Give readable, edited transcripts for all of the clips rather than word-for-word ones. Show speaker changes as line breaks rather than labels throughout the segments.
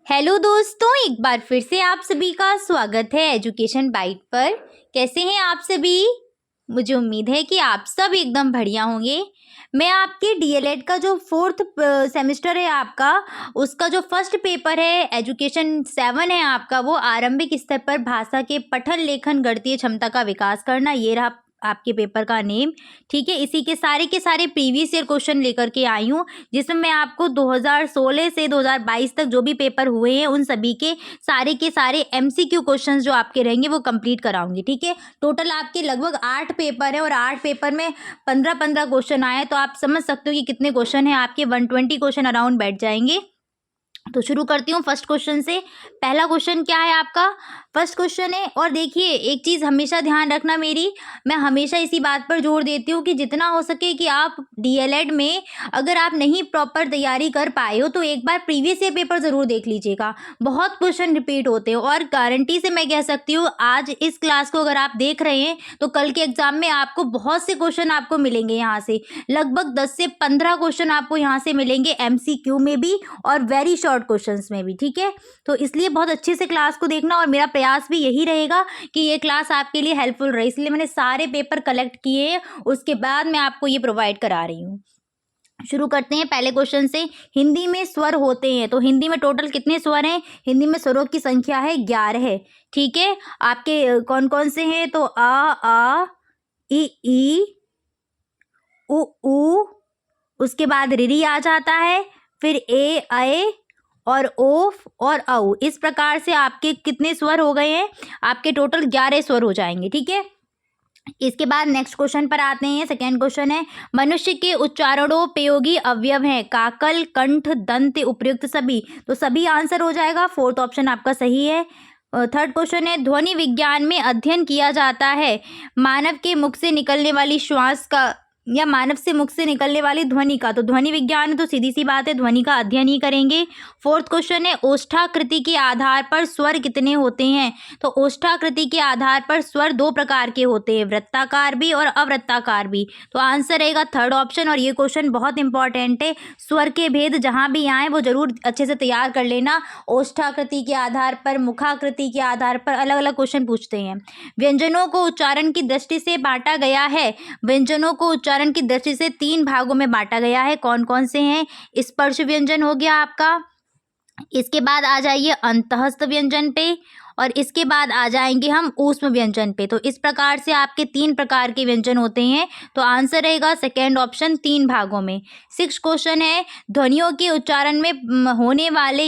Hello दोस्तों, एक बार फिर से आप सभी का स्वागत है एजुकेशन बाइट पर। कैसे हैं आप सभी? मुझे उम्मीद है कि आप सब एकदम बढ़िया होंगे। मैं आपके डीएलएड का जो 4th सेमेस्टर है आपका, उसका जो फर्स्ट पेपर है एजुकेशन 7 है आपका, वो आरंभिक स्तर पर भाषा के पठन लेखन गणितीय क्षमता का विकास करना, ये रहा आपके पेपर का नेम। ठीक है, इसी के सारे प्रीवियस ईयर क्वेश्चन लेकर के आई हूँ, जिसमें मैं आपको 2016 से 2022 तक जो भी पेपर हुए हैं उन सभी के सारे एमसीक्यू क्वेश्चंस जो आपके रहेंगे वो कंप्लीट कराऊंगी। ठीक है, टोटल आपके लगभग 8 पेपर है और 8 पेपर में 15-15 क्वेश्चन आए, तो आप समझ सकते हो कि कितने क्वेश्चन हैं आपके। 120 क्वेश्चन अराउंड बैठ जाएंगे। तो शुरू करती हूँ फर्स्ट क्वेश्चन से। पहला क्वेश्चन क्या है आपका? फर्स्ट क्वेश्चन है, और देखिए एक चीज़ हमेशा ध्यान रखना मेरी, मैं हमेशा इसी बात पर जोर देती हूँ कि जितना हो सके कि आप डीएलएड में अगर आप नहीं प्रॉपर तैयारी कर पाए हो तो एक बार प्रीवियस ईयर पेपर ज़रूर देख लीजिएगा। बहुत क्वेश्चन रिपीट होते हैं और गारंटी से मैं कह सकती हूँ आज इस क्लास को अगर आप देख रहे हैं तो कल के एग्जाम में आपको बहुत से क्वेश्चन आपको मिलेंगे। यहाँ से लगभग 10 से 15 क्वेश्चन आपको यहाँ से मिलेंगे, एमसीक्यू में भी और वेरी शॉर्ट क्वेश्चंस में भी। ठीक है, तो इसलिए बहुत अच्छे से क्लास को देखना और मेरा प्रयास भी यही रहेगा कि ये क्लास आपके लिए हेल्पफुल रहे, इसलिए मैंने सारे पेपर कलेक्ट किए हैं, उसके बाद मैं आपको ये प्रोवाइड करा रही हूँ। शुरू करते हैं पहले क्वेश्चन से। हिंदी में स्वर होते हैं, तो हिंदी में टोटल कितने स्वर हैं? हिंदी में स्वरों की संख्या है 11। ठीक है, आपके कौन कौन से हैं? तो आ ई उ, उसके बाद रिरी आ जाता है, फिर ए और ओफ और औ। इस प्रकार से आपके कितने स्वर हो गए हैं? आपके टोटल 11 स्वर हो जाएंगे। ठीक है, इसके बाद नेक्स्ट क्वेश्चन पर आते हैं। सेकेंड क्वेश्चन है, मनुष्य के उच्चारणोपयोगी अवयव हैं काकल, कंठ, दंत, उपयुक्त सभी। तो सभी आंसर हो जाएगा, 4th ऑप्शन आपका सही है। थर्ड क्वेश्चन है, ध्वनि विज्ञान में अध्ययन किया जाता है मानव के मुख से निकलने वाली श्वास का या मानव से मुख से निकलने वाली ध्वनि का। तो ध्वनि विज्ञान है तो सीधी सी बात है, ध्वनि का अध्ययन ही करेंगे। फोर्थ क्वेश्चन है, ओष्ठाकृति के आधार पर स्वर कितने होते हैं? तो ओष्ठाकृति के आधार पर स्वर 2 प्रकार के होते हैं, वृत्ताकार भी और अवृत्ताकार भी। तो आंसर रहेगा 3rd ऑप्शन। और ये क्वेश्चन बहुत इंपॉर्टेंट है, स्वर के भेद जहाँ भी आए वो जरूर अच्छे से तैयार कर लेना। ओष्ठाकृति के आधार पर, मुखाकृति के आधार पर अलग अलग क्वेश्चन पूछते हैं। व्यंजनों को उच्चारण की दृष्टि से बांटा गया है। व्यंजनों को उच्चारण की दृष्टि से 3 भागों में बांटा गया है। कौन कौन से हैं? स्पर्श व्यंजन हो गया आपका, इसके बाद आ जाइए अंतःस्थ व्यंजन पे, और इसके बाद आ जाएंगे हम ऊष्म व्यंजन पे। तो इस प्रकार से आपके 3 प्रकार के व्यंजन होते हैं। तो आंसर रहेगा 2nd ऑप्शन, 3 भागों में। 6 क्वेश्चन है, ध्वनियों के उच्चारण में होने वाले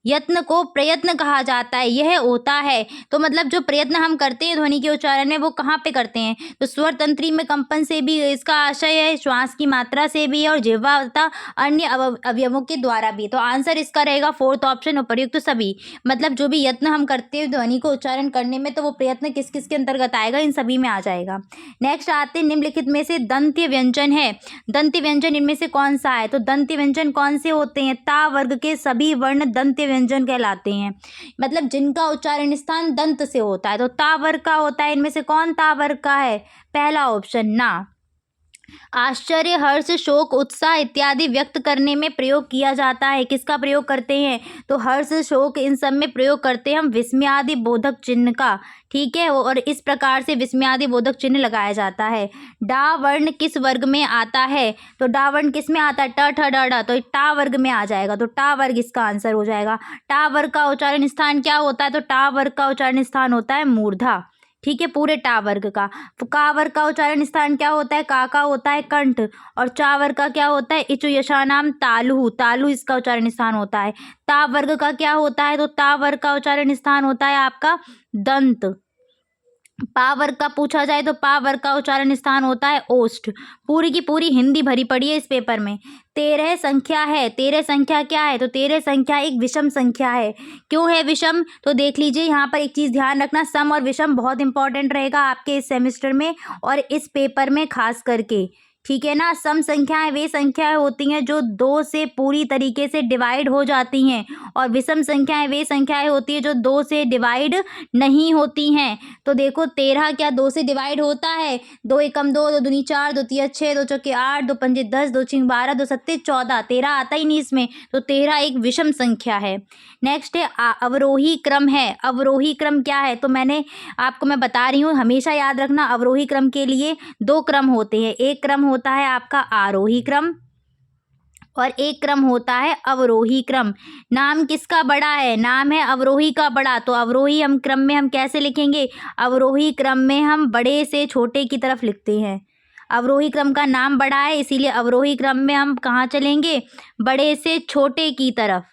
यत्न को प्रयत्न कहा जाता है, यह होता है। तो मतलब जो प्रयत्न हम करते हैं ध्वनि के उच्चारण में वो कहाँ पे करते हैं? तो स्वर तंत्री में कंपन से भी इसका आशय है, श्वास की मात्रा से भी है, और जिह्वा तथा अन्य अवयवों के द्वारा भी। तो आंसर इसका रहेगा 4th ऑप्शन, उपयुक्त सभी। मतलब जो भी यत्न हम करते हैं ध्वनि को उच्चारण करने में, तो वो प्रयत्न किस किस के अंतर्गत आएगा? इन सभी में आ जाएगा। नेक्स्ट आते हैं, निम्नलिखित में से दंत्य व्यंजन है। दंत्य व्यंजन इनमें से कौन सा है? तो दंत्य व्यंजन कौन से होते हैं? ता वर्ग के सभी वर्ण दंत्य व्यंजन कहलाते हैं, मतलब जिनका उच्चारण स्थान दंत से होता है। तो ता वर्ग का होता है, इनमें से कौन ता वर्ग का है? पहला ऑप्शन ना। आश्चर्य, हर्ष, शोक, उत्साह इत्यादि व्यक्त करने में प्रयोग किया जाता है। किसका प्रयोग करते हैं? तो हर्ष, शोक, इन सब में प्रयोग करते हैं हम विस्मयादि बोधक चिन्ह का। ठीक है, और इस प्रकार से विस्मयादि बोधक चिन्ह लगाया जाता है। डा वर्ण किस वर्ग में आता है? तो डा वर्ण किस में आता है? ट ठ ड ढ, तो टा वर्ग में आ जाएगा। तो टा वर्ग इसका आंसर हो जाएगा। टा वर्ग का उच्चारण स्थान क्या होता है? तो टा वर्ग का उच्चारण स्थान होता है मूर्धा। ठीक है, पूरे टा वर्ग का। का वर्ग का उच्चारण स्थान क्या होता है? का होता है कंठ, और चा वर्ग का क्या होता है? इचु यशानाम तालु, तालु इसका उच्चारण स्थान होता है। ता वर्ग का क्या होता है? तो ता वर्ग का उच्चारण स्थान होता है आपका दंत। पा वर्ग का पूछा जाए तो पा वर्ग का उच्चारण स्थान होता है ओष्ठ। पूरी की पूरी हिंदी भरी पड़ी है इस पेपर में। 13 संख्या है। 13 संख्या क्या है? तो 13 संख्या एक विषम संख्या है। क्यों है विषम? तो देख लीजिए, यहाँ पर एक चीज़ ध्यान रखना, सम और विषम बहुत इंपॉर्टेंट रहेगा आपके इस सेमेस्टर में और इस पेपर में खास करके। ठीक है ना, सम संख्याएं वे संख्याएं होती हैं जो 2 से पूरी तरीके से डिवाइड हो जाती हैं, और विषम संख्याएं वे संख्याएं होती है जो 2 से डिवाइड नहीं होती हैं। तो देखो 13 क्या 2 से डिवाइड होता है? 2 एकम 2, 2 दूनी 4, 2 तिया 6, 2 चौके 8, 2 पंजे 10, 2 छींग 12, 2 सत्ते 14, 13 आता ही नहीं इसमें, तो 13 एक विषम संख्या है। नेक्स्ट है अवरोही क्रम है। अवरोही क्रम क्या है? तो आपको मैं बता रही हूँ, हमेशा याद रखना अवरोही क्रम के लिए 2 क्रम होते हैं। एक क्रम होता है आपका आरोही क्रम और एक क्रम होता है अवरोही क्रम। नाम किसका बड़ा है? नाम है अवरोही का बड़ा। तो अवरोही क्रम में हम कैसे लिखेंगे? अवरोही क्रम में हम बड़े से छोटे की तरफ लिखते हैं। अवरोही क्रम का नाम बड़ा है, इसीलिए अवरोही क्रम में हम कहाँ चलेंगे? बड़े से छोटे की तरफ।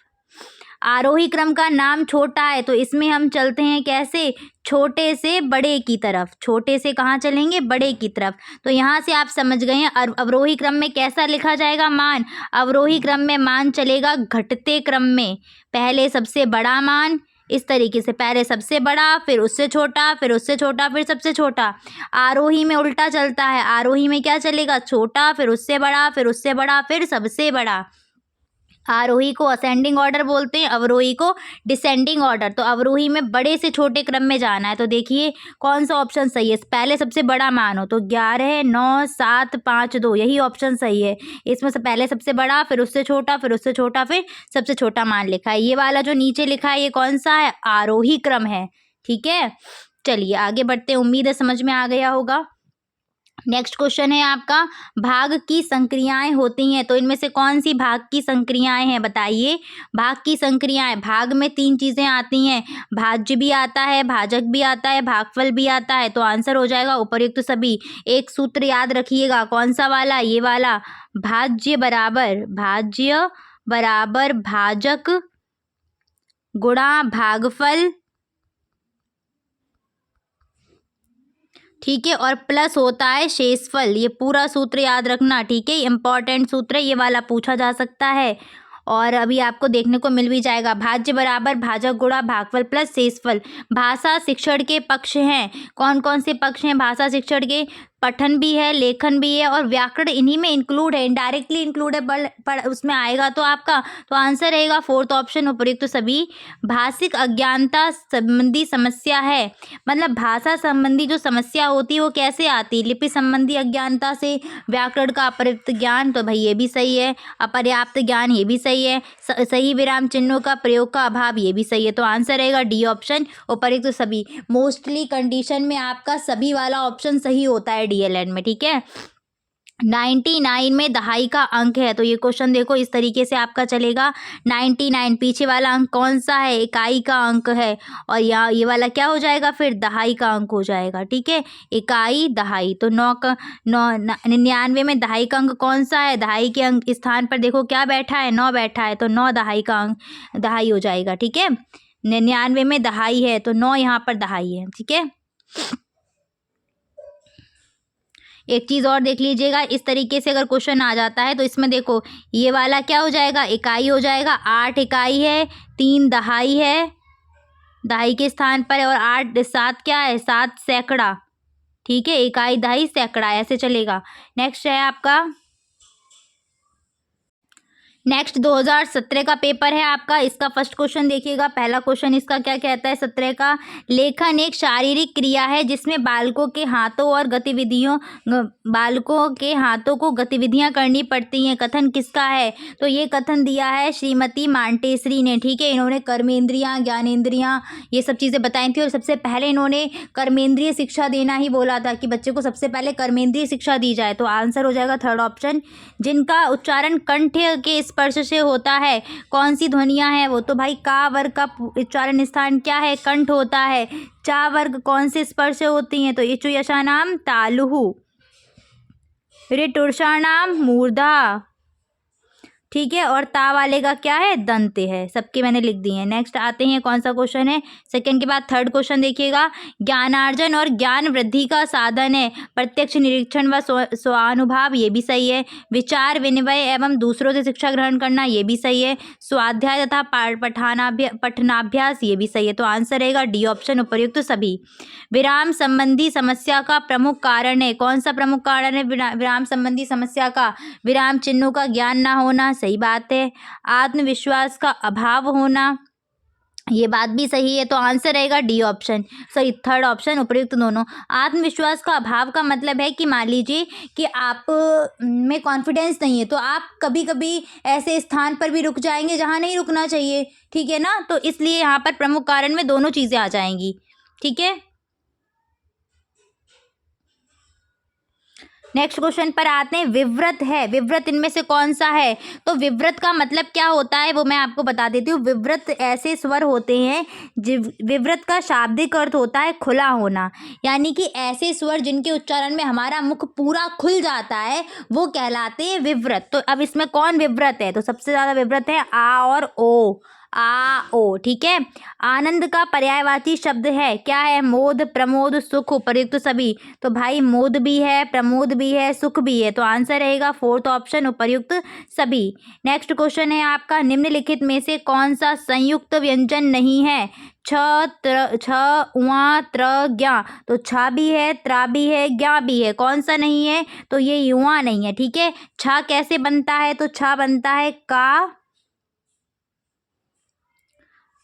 आरोही क्रम का नाम छोटा है, तो इसमें हम चलते हैं कैसे? छोटे से बड़े की तरफ। छोटे से कहाँ चलेंगे? बड़े की तरफ। तो यहाँ से आप समझ गए हैं अवरोही क्रम में कैसा लिखा जाएगा मान? अवरोही क्रम में मान चलेगा घटते क्रम में। पहले सबसे बड़ा मान, इस तरीके से पहले सबसे बड़ा, फिर उससे छोटा, फिर उससे छोटा, फिर सबसे छोटा। आरोही में उल्टा चलता है। आरोही में क्या चलेगा? छोटा, फिर उससे बड़ा, फिर उससे बड़ा, फिर सबसे बड़ा। आरोही को असेंडिंग ऑर्डर बोलते हैं, अवरोही को डिसेंडिंग ऑर्डर। तो अवरोही में बड़े से छोटे क्रम में जाना है। तो देखिए कौन सा ऑप्शन सही है? पहले सबसे बड़ा मान हो तो 11, 9, 7, 5, 2, यही ऑप्शन सही है। इसमें से पहले सबसे बड़ा, फिर उससे छोटा, फिर उससे छोटा, फिर सबसे छोटा मान लिखा है। ये वाला जो नीचे लिखा है ये कौन सा है? आरोही क्रम है। ठीक है, चलिए आगे बढ़ते हैं। उम्मीद है समझ में आ गया होगा। नेक्स्ट क्वेश्चन है आपका, भाग की संक्रियाएं होती हैं, तो इनमें से कौन सी भाग की संक्रियाएं हैं? बताइए। भाग की संक्रियाएं, भाग में 3 चीज़ें आती हैं, भाज्य भी आता है, भाजक भी आता है, भागफल भी आता है। तो आंसर हो जाएगा उपर्युक्त सभी। एक सूत्र याद रखिएगा, कौन सा वाला? ये वाला, भाज्य बराबर भाजक गुणा भागफल, ठीक है, और प्लस होता है शेषफल। ये पूरा सूत्र याद रखना, ठीक है, इंपॉर्टेंट सूत्र है, ये वाला पूछा जा सकता है और अभी आपको देखने को मिल भी जाएगा। भाज्य बराबर भाजक गुणा भागफल प्लस शेषफल। भाषा शिक्षण के पक्ष हैं। कौन कौन से पक्ष हैं भाषा शिक्षण के? पठन भी है, लेखन भी है और व्याकरण इन्हीं में इंक्लूड है, इनडायरेक्टली इंक्लूड है, पर उसमें आएगा तो आपका तो आंसर रहेगा 4th ऑप्शन उपर्युक्त सभी। भाषिक अज्ञानता संबंधी समस्या है, मतलब भाषा संबंधी जो समस्या होती है वो कैसे आती है? लिपि संबंधी अज्ञानता से, व्याकरण का अपर्याप्त ज्ञान, तो भाई ये भी सही है, अपर्याप्त ज्ञान ये भी सही है, सही विराम चिन्हों का प्रयोग का अभाव ये भी सही है। तो आंसर रहेगा डी ऑप्शन उपर्युक्त सभी। मोस्टली कंडीशन में आपका सभी वाला ऑप्शन सही होता है डीएलएड में, ठीक है। 99 में दहाई का अंक है, तो ये क्वेश्चन देखो इस तरीके से आपका चलेगा। 99 पीछे वाला अंक कौन सा है? इकाई का अंक है और यहाँ ये वाला क्या हो जाएगा? फिर दहाई का अंक हो जाएगा, ठीक है, इकाई दहाई। तो 99 में दहाई का अंक कौन सा है? दहाई के अंक स्थान पर देखो क्या बैठा है? 9 बैठा है, तो 9 दहाई का अंक दहाई हो जाएगा, ठीक है। 99 में दहाई है तो 9 यहाँ पर दहाई है, ठीक है। एक चीज़ और देख लीजिएगा, इस तरीके से अगर क्वेश्चन आ जाता है तो इसमें देखो ये वाला क्या हो जाएगा? इकाई हो जाएगा। 8 इकाई है, 3 दहाई है, दहाई के स्थान पर है, और 8 7 क्या है? 7 सैकड़ा, ठीक है, इकाई दहाई सैकड़ा, ऐसे चलेगा। नेक्स्ट है आपका, नेक्स्ट 2017 का पेपर है आपका। इसका फर्स्ट क्वेश्चन देखिएगा। पहला क्वेश्चन इसका क्या कहता है 17 का? लेखन एक शारीरिक क्रिया है जिसमें बालकों के हाथों को गतिविधियां करनी पड़ती हैं। कथन किसका है? तो ये कथन दिया है श्रीमती मांटेश्वरी ने, ठीक है। इन्होंने कर्मेंद्रियां, ज्ञानेंद्रियां ये सब चीज़ें बताई थी और सबसे पहले इन्होंने कर्मेंद्रिय शिक्षा देना ही बोला था कि बच्चे को सबसे पहले कर्मेंद्रिय शिक्षा दी जाए। तो आंसर हो जाएगा 3rd ऑप्शन। जिनका उच्चारण कंठ के स्पर्श से होता है, कौन सी ध्वनियां हैं वो? तो भाई का वर्ग का उच्चारण स्थान क्या है? कंठ होता है। चा वर्ग कौन से स्पर्श से होती हैं? तो इचु यशानाम तालुहु, ऋटुर्षाणाम मूर्धा, ठीक है, और ता वाले का क्या है? दंत है। सबके मैंने लिख दिए हैं। नेक्स्ट आते हैं, कौन सा क्वेश्चन है? सेकंड के बाद 3rd क्वेश्चन देखिएगा। ज्ञानार्जन और ज्ञान वृद्धि का साधन है प्रत्यक्ष निरीक्षण व स्वानुभव, ये भी सही है। विचार विनिमय एवं दूसरों से शिक्षा ग्रहण करना, ये भी सही है। स्वाध्याय तथा पठनाभ्यास, ये भी सही है। तो आंसर रहेगा डी ऑप्शन उपर्युक्त सभी। विराम संबंधी समस्या का प्रमुख कारण है, कौन सा प्रमुख कारण है विराम संबंधी समस्या का? विराम चिन्हों का ज्ञान न होना, सही बात है। आत्मविश्वास का अभाव होना, ये बात भी सही है। तो आंसर रहेगा डी ऑप्शन, सही थर्ड ऑप्शन, उपयुक्त दोनों। आत्मविश्वास का अभाव का मतलब है कि मान लीजिए कि आप में कॉन्फिडेंस नहीं है, तो आप कभी कभी ऐसे स्थान पर भी रुक जाएंगे जहाँ नहीं रुकना चाहिए, ठीक है ना। तो इसलिए यहाँ पर प्रमुख कारण में दोनों चीज़ें आ जाएंगी, ठीक है। नेक्स्ट क्वेश्चन पर आते हैं। विव्रत है, विव्रत इनमें से कौन सा है? तो विव्रत का मतलब क्या होता है वो मैं आपको बता देती हूँ। विव्रत ऐसे स्वर होते हैं, विव्रत का शाब्दिक अर्थ होता है खुला होना, यानी कि ऐसे स्वर जिनके उच्चारण में हमारा मुख पूरा खुल जाता है वो कहलाते हैं विव्रत। तो अब इसमें कौन विव्रत है? तो सबसे ज़्यादा विव्रत है आ और ओ, आ ओ, ठीक है। आनंद का पर्यायवाची शब्द है, क्या है? मोद, प्रमोद, सुख, उपयुक्त सभी। तो भाई मोद भी है, प्रमोद भी है, सुख भी है, तो आंसर रहेगा फोर्थ ऑप्शन, उपयुक्त सभी। नेक्स्ट क्वेश्चन है आपका, निम्नलिखित में से कौन सा संयुक्त व्यंजन नहीं है? छ, उआ, त्र, ज्ञा। तो छ भी है, त्रा भी है, ज्ञा भी है, कौन सा नहीं है? तो ये युआ नहीं है, ठीक है। छ कैसे बनता है? तो छ बनता है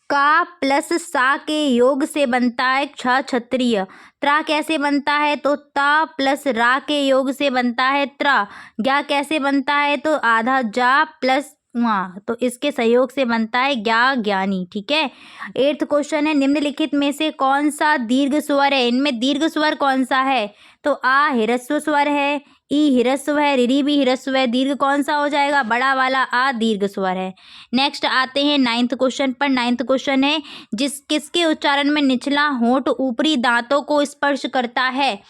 का प्लस सा के योग से बनता है छ, क्षत्रिय। त्रा कैसे बनता है? तो ता प्लस रा के योग से बनता है त्रा। ज्ञा कैसे बनता है? तो आधा जा प्लस वहाँ, तो इसके सहयोग से बनता है ज्ञा, ज्ञानी, ठीक है। 8th क्वेश्चन है, निम्नलिखित में से कौन सा दीर्घ स्वर है? इनमें दीर्घ स्वर कौन सा है? तो आ ह्रस्व स्वर है, ई ह्रस्व है, रिरी भी ह्रस्व है, दीर्घ कौन सा हो जाएगा? बड़ा वाला आ दीर्घ स्वर है। नेक्स्ट आते हैं 9th क्वेश्चन पर। 9th क्वेश्चन है, किसके उच्चारण में निचला होंठ ऊपरी दांतों को स्पर्श करता है?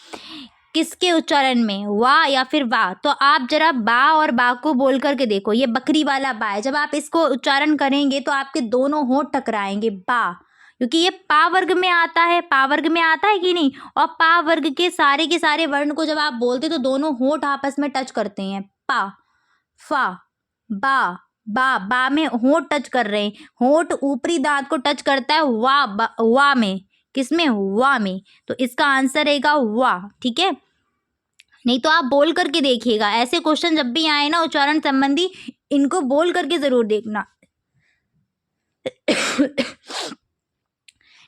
किसके उच्चारण में? वा या फिर बा? तो आप जरा बा और बा को बोल करके देखो, ये बकरी वाला बा है। जब आप इसको उच्चारण करेंगे तो आपके दोनों होंठ टकराएंगे, बा, क्योंकि ये पा वर्ग में आता है। पा वर्ग में आता है कि नहीं? और पा वर्ग के सारे वर्ण को जब आप बोलते तो दोनों होंठ आपस में टच करते हैं, पा, फा, बा में होंठ टच कर रहे हैं, होंठ ऊपरी दांत को टच करता है वा में, किसमें? वा में। तो इसका आंसर रहेगा वा, ठीक है। नहीं तो आप बोल करके देखिएगा, ऐसे क्वेश्चन जब भी आए ना उच्चारण संबंधी, इनको बोल करके जरूर देखना।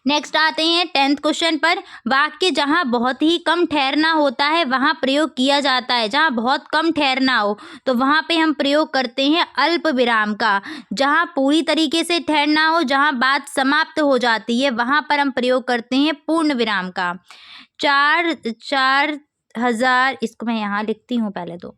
नेक्स्ट आते हैं 10th क्वेश्चन पर। वाक्य जहाँ बहुत ही कम ठहरना होता है वहाँ प्रयोग किया जाता है। जहाँ बहुत कम ठहरना हो तो वहाँ पे हम प्रयोग करते हैं अल्प विराम का। जहाँ पूरी तरीके से ठहरना हो, जहाँ बात समाप्त हो जाती है, वहाँ पर हम प्रयोग करते हैं पूर्ण विराम का। 4000, इसको मैं यहाँ लिखती हूँ पहले तो।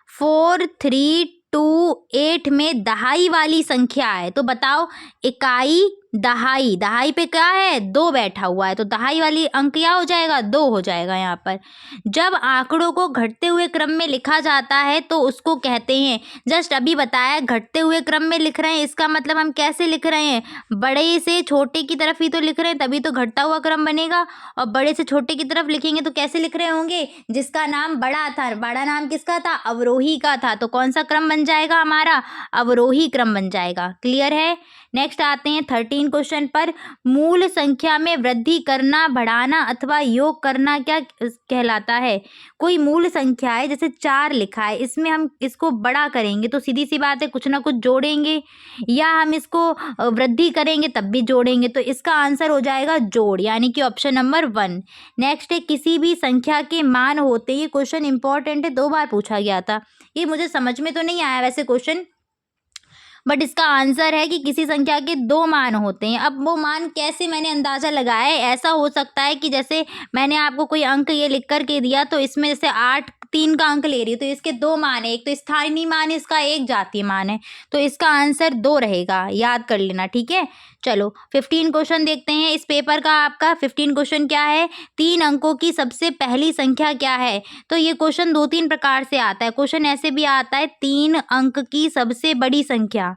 4, 3, 2, 8 में दहाई वाली संख्या है, तो बताओ इकाई, दहाई, दहाई पे क्या है? 2 बैठा हुआ है, तो दहाई वाली अंक क्या हो जाएगा? 2 हो जाएगा यहाँ पर। जब आंकड़ों को घटते हुए क्रम में लिखा जाता है तो उसको कहते हैं, जस्ट अभी बताया घटते हुए क्रम में लिख रहे हैं, इसका मतलब हम कैसे लिख रहे हैं? बड़े से छोटे की तरफ ही तो लिख रहे हैं, तभी तो घटता हुआ क्रम बनेगा। और बड़े से छोटे की तरफ लिखेंगे तो कैसे लिख रहे होंगे? जिसका नाम बड़ा था, बड़ा नाम किसका था? अवरोही का था, तो कौन सा क्रम बन जाएगा हमारा? अवरोही क्रम बन जाएगा। क्लियर है। नेक्स्ट आते हैं 13 क्वेश्चन पर। मूल संख्या में वृद्धि करना, बढ़ाना अथवा योग करना क्या कहलाता है? कोई मूल संख्या है, जैसे 4 लिखा है, इसमें हम इसको बड़ा करेंगे तो सीधी सी बात है कुछ ना कुछ जोड़ेंगे, या हम इसको वृद्धि करेंगे तब भी जोड़ेंगे, तो इसका आंसर हो जाएगा जोड़, यानी कि ऑप्शन नंबर 1। नेक्स्ट है, किसी भी संख्या के मान होते, ये क्वेश्चन इंपॉर्टेंट है, 2 बार पूछा गया था, ये मुझे समझ में तो नहीं आया वैसे क्वेश्चन, बट इसका आंसर है कि किसी संख्या के 2 मान होते हैं। अब वो मान कैसे मैंने अंदाज़ा लगाया है, ऐसा हो सकता है कि जैसे मैंने आपको कोई अंक ये लिख कर के दिया, तो इसमें जैसे 8, 3 का अंक ले रही हूँ, तो इसके 2 मान है, एक तो स्थानीय मान है, इसका एक जातीय मान है, तो इसका आंसर 2 रहेगा, याद कर लेना, ठीक है। चलो 15 क्वेश्चन देखते हैं इस पेपर का। आपका 15 क्वेश्चन क्या है? 3 अंकों की सबसे पहली संख्या क्या है? तो ये क्वेश्चन 2-3 प्रकार से आता है। क्वेश्चन ऐसे भी आता है, 3 अंक की सबसे बड़ी संख्या,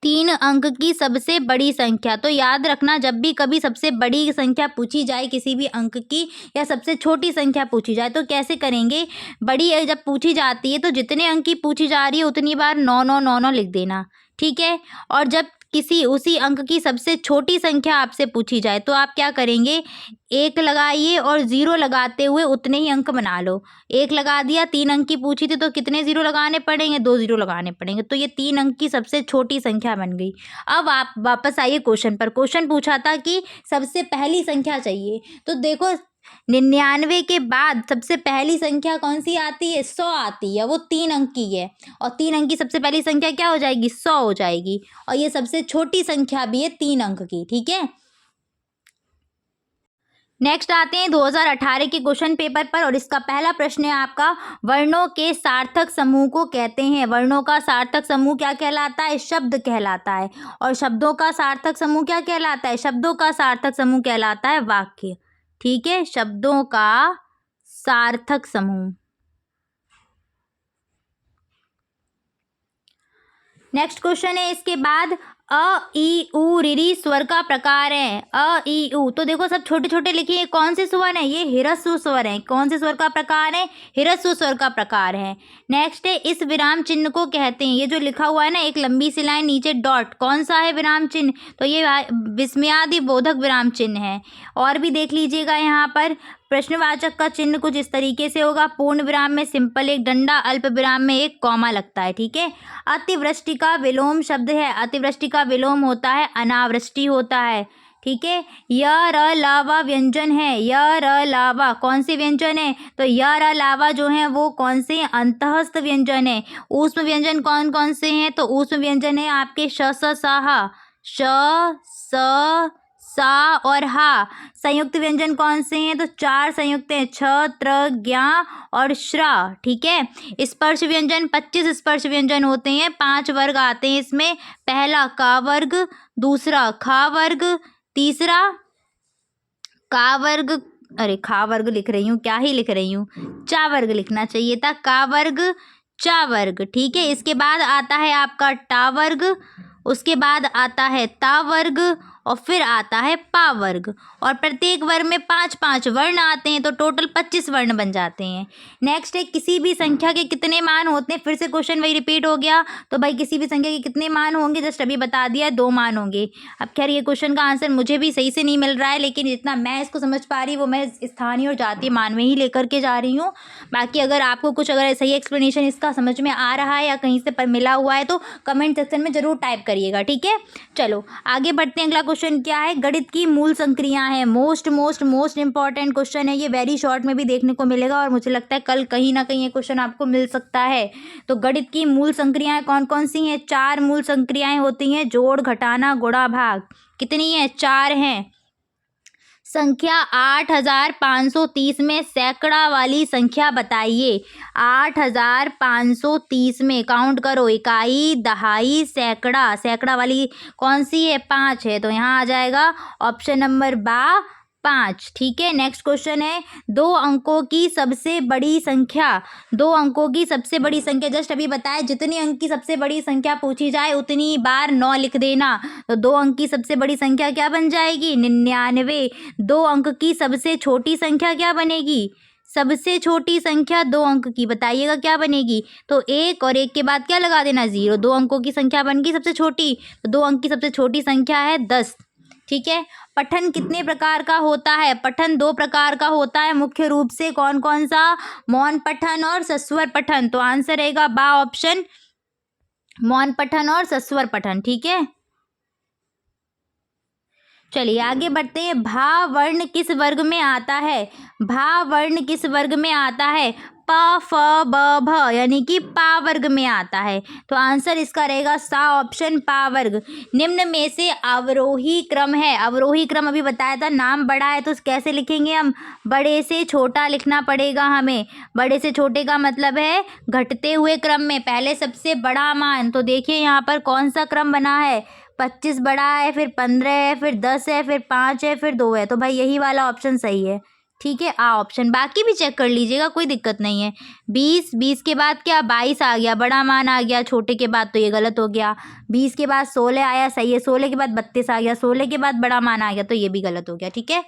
3 अंक की सबसे बड़ी संख्या। तो याद रखना, जब भी कभी सबसे बड़ी संख्या पूछी जाए किसी भी अंक की, या सबसे छोटी संख्या पूछी जाए, तो कैसे करेंगे? बड़ी जब पूछी जाती है तो जितने अंक की पूछी जा रही है उतनी बार 9 9 9 9 लिख देना, ठीक है। और जब किसी उसी अंक की सबसे छोटी संख्या आपसे पूछी जाए तो आप क्या करेंगे, 1 लगाइए और 0 लगाते हुए उतने ही अंक बना लो। 1 लगा दिया, 3 अंक की पूछी थी तो कितने 0 लगाने पड़ेंगे, 2 0 लगाने पड़ेंगे, तो ये 3 अंक की सबसे छोटी संख्या बन गई। अब आप वापस आइए क्वेश्चन पर। क्वेश्चन पूछा था कि सबसे पहली संख्या चाहिए, तो देखो 99 के बाद सबसे पहली संख्या कौन सी आती है, 100 आती है, वो 3 अंक की है, और 3 अंक की सबसे पहली संख्या क्या हो जाएगी, 100 हो जाएगी, और ये सबसे छोटी संख्या भी है 3 अंक की। ठीक है, नेक्स्ट आते हैं 2018 के क्वेश्चन पेपर पर, और इसका पहला प्रश्न है आपका, वर्णों के सार्थक समूह को कहते हैं। वर्णों का सार्थक समूह क्या कहलाता है, शब्द कहलाता है, और शब्दों का सार्थक समूह क्या कहलाता है, शब्दों का सार्थक समूह कहलाता है वाक्य। ठीक है, शब्दों का सार्थक समूह। नेक्स्ट क्वेश्चन है इसके बाद, अ ई उ ऋ स्वर का प्रकार है। अ ई उ, तो देखो सब छोटे छोटे लिखिए, कौन से स्वर हैं, ये ह्रस्व स्वर हैं। कौन से स्वर का प्रकार है, ह्रस्व स्वर का प्रकार है। नेक्स्ट है, इस विराम चिन्ह को कहते हैं। ये जो लिखा हुआ है ना, एक लंबी सी लाइन नीचे डॉट, कौन सा है विराम चिन्ह, तो ये विस्मयादि बोधक विराम चिन्ह है। और भी देख लीजिएगा यहाँ पर, प्रश्नवाचक का चिन्ह कुछ इस तरीके से होगा, पूर्ण विराम में सिंपल एक डंडा, अल्प विराम में एक कॉमा लगता है। ठीक है, अतिवृष्टि का विलोम शब्द है, अतिवृष्टि का विलोम होता है अनावृष्टि होता है। ठीक है, य र लावा व्यंजन है, य र लावा कौन से व्यंजन है, तो य र लावा जो है वो कौन से अंतःस्थ व्यंजन है। ऊष्म व्यंजन कौन कौन से हैं, तो ऊष्म व्यंजन है आपके श स सा हा, श स सा और हा। संयुक्त व्यंजन कौन से हैं, तो 4 संयुक्त हैं, छ त्र ज्ञा और श्रा। ठीक है, स्पर्श व्यंजन 25 स्पर्श व्यंजन होते हैं, 5 वर्ग आते हैं इसमें। पहला का वर्ग, दूसरा खा वर्ग, तीसरा का वर्ग, अरे खा वर्ग लिख रही हूँ, क्या ही लिख रही हूँ, चा वर्ग लिखना चाहिए था, का वर्ग चा वर्ग। ठीक है, इसके बाद आता है आपका टा वर्ग, उसके बाद आता है ता वर्ग, और फिर आता है पा वर्ग, और प्रत्येक वर्ग में 5-5 वर्ण आते हैं, तो टोटल 25 वर्ण बन जाते हैं। नेक्स्ट है, किसी भी संख्या के कितने मान होते हैं, फिर से क्वेश्चन वही रिपीट हो गया, तो भाई किसी भी संख्या के कितने मान होंगे, जस्ट अभी बता दिया, 2 मान होंगे। अब खैर ये क्वेश्चन का आंसर मुझे भी सही से नहीं मिल रहा है, लेकिन जितना मैं इसको समझ पा रही वो मैं स्थानीय और जातीय मान में ही लेकर के जा रही हूँ। बाकी अगर आपको कुछ अगर सही एक्सप्लेनेशन इसका समझ में आ रहा है या कहीं से मिला हुआ है तो कमेंट सेक्शन में जरूर टाइप करिएगा। ठीक है, चलो आगे बढ़ते हैं। अगला क्वेश्चन क्या है, गणित की मूल संक्रियाएं हैं। मोस्ट इंपॉर्टेंट क्वेश्चन है ये, वेरी शॉर्ट में भी देखने को मिलेगा, और मुझे लगता है कल कहीं ना कहीं ये क्वेश्चन आपको मिल सकता है। तो गणित की मूल संक्रियाएं कौन कौन सी हैं, 4 मूल संक्रियाएं होती हैं, जोड़ घटाना गुणा भाग। कितनी है, 4 हैं। संख्या 8530 में सैकड़ा वाली संख्या बताइए। 8530 में काउंट करो, इकाई, दहाई, सैकड़ा। सैकड़ा वाली कौन सी है, 5 है, तो यहाँ आ जाएगा ऑप्शन नंबर 5। ठीक है, नेक्स्ट क्वेश्चन है, 2 अंकों की सबसे बड़ी संख्या। 2 अंकों की सबसे बड़ी संख्या, जस्ट अभी बताया, जितनी अंक की सबसे बड़ी संख्या पूछी जाए उतनी बार 9 लिख देना। तो 2 अंक की सबसे बड़ी संख्या क्या बन जाएगी, 99। 2 अंक की सबसे छोटी संख्या क्या बनेगी, सबसे छोटी संख्या 2 अंक की, बताइएगा क्या बनेगी, तो 1 और 1 के बाद क्या लगा देना, 0। 2 अंकों की संख्या बन गई सबसे छोटी, तो 2 अंक की सबसे छोटी संख्या है 10। ठीक है, पठन कितने प्रकार का होता है, पठन 2 प्रकार का होता है मुख्य रूप से, कौन कौन सा, मौन पठन और सस्वर पठन। तो आंसर रहेगा बा ऑप्शन, मौन पठन और सस्वर पठन। ठीक है, चलिए आगे बढ़ते हैं। भा वर्ण किस वर्ग में आता है, भा वर्ण किस वर्ग में आता है, प फ ब भ यानी कि पा वर्ग में आता है। तो आंसर इसका रहेगा सा ऑप्शन, पा वर्ग। निम्न में से अवरोही क्रम है, अवरोही क्रम अभी बताया था, नाम बड़ा है तो कैसे लिखेंगे हम, बड़े से छोटा लिखना पड़ेगा हमें। बड़े से छोटे का मतलब है घटते हुए क्रम में पहले सबसे बड़ा मान। तो देखिए यहाँ पर कौन सा क्रम बना है, 25 बड़ा है, फिर 15 है, फिर 10 है, फिर 5 है, फिर 2 है, तो भाई यही वाला ऑप्शन सही है। ठीक है, आ ऑप्शन, बाकी भी चेक कर लीजिएगा, कोई दिक्कत नहीं है। 20 के बाद क्या, 22 आ गया, बड़ा मान आ गया, छोटे के बाद तो ये गलत हो गया। 20 के बाद 16 आया, सही है, 16 के बाद 32 आ गया, 16 के बाद बड़ा मान आ गया, तो ये भी गलत हो गया। ठीक है,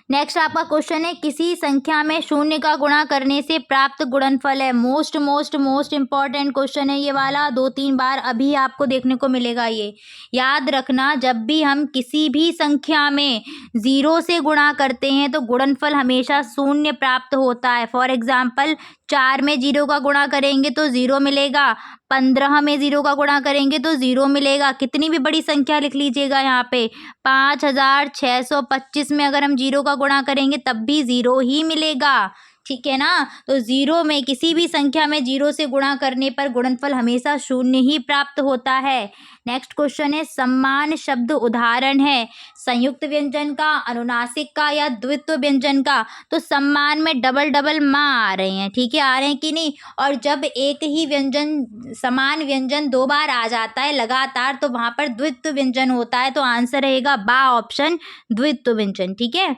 नेक्स्ट आपका क्वेश्चन है किसी संख्या में शून्य का गुणा करने से प्राप्त गुणनफल है। मोस्ट इम्पॉर्टेंट क्वेश्चन है ये वाला, 2-3 बार अभी आपको देखने को मिलेगा। ये याद रखना, जब भी हम किसी भी संख्या में 0 से गुणा करते हैं तो गुणनफल हमेशा शून्य प्राप्त होता है। फॉर एग्जाम्पल 4 में 0 का गुणा करेंगे तो 0 मिलेगा, 15 में 0 का गुणा करेंगे तो 0 मिलेगा। कितनी भी बड़ी संख्या लिख लीजिएगा यहाँ पे, 5625 में अगर हम 0 का गुणा करेंगे तब भी 0 ही मिलेगा, ठीक है ना। तो 0 में किसी भी संख्या में 0 से गुणा करने पर गुणनफल हमेशा शून्य ही प्राप्त होता है। नेक्स्ट क्वेश्चन है सम्मान शब्द उदाहरण है संयुक्त व्यंजन का, अनुनासिक का या द्वित्व व्यंजन का। तो सम्मान में डबल माँ आ रहे हैं, ठीक है, आ रहे हैं कि नहीं। और जब एक ही व्यंजन समान व्यंजन 2 बार आ जाता है लगातार तो वहाँ पर द्वित्व व्यंजन होता है। तो आंसर रहेगा बा ऑप्शन, द्वित्व व्यंजन, ठीक है।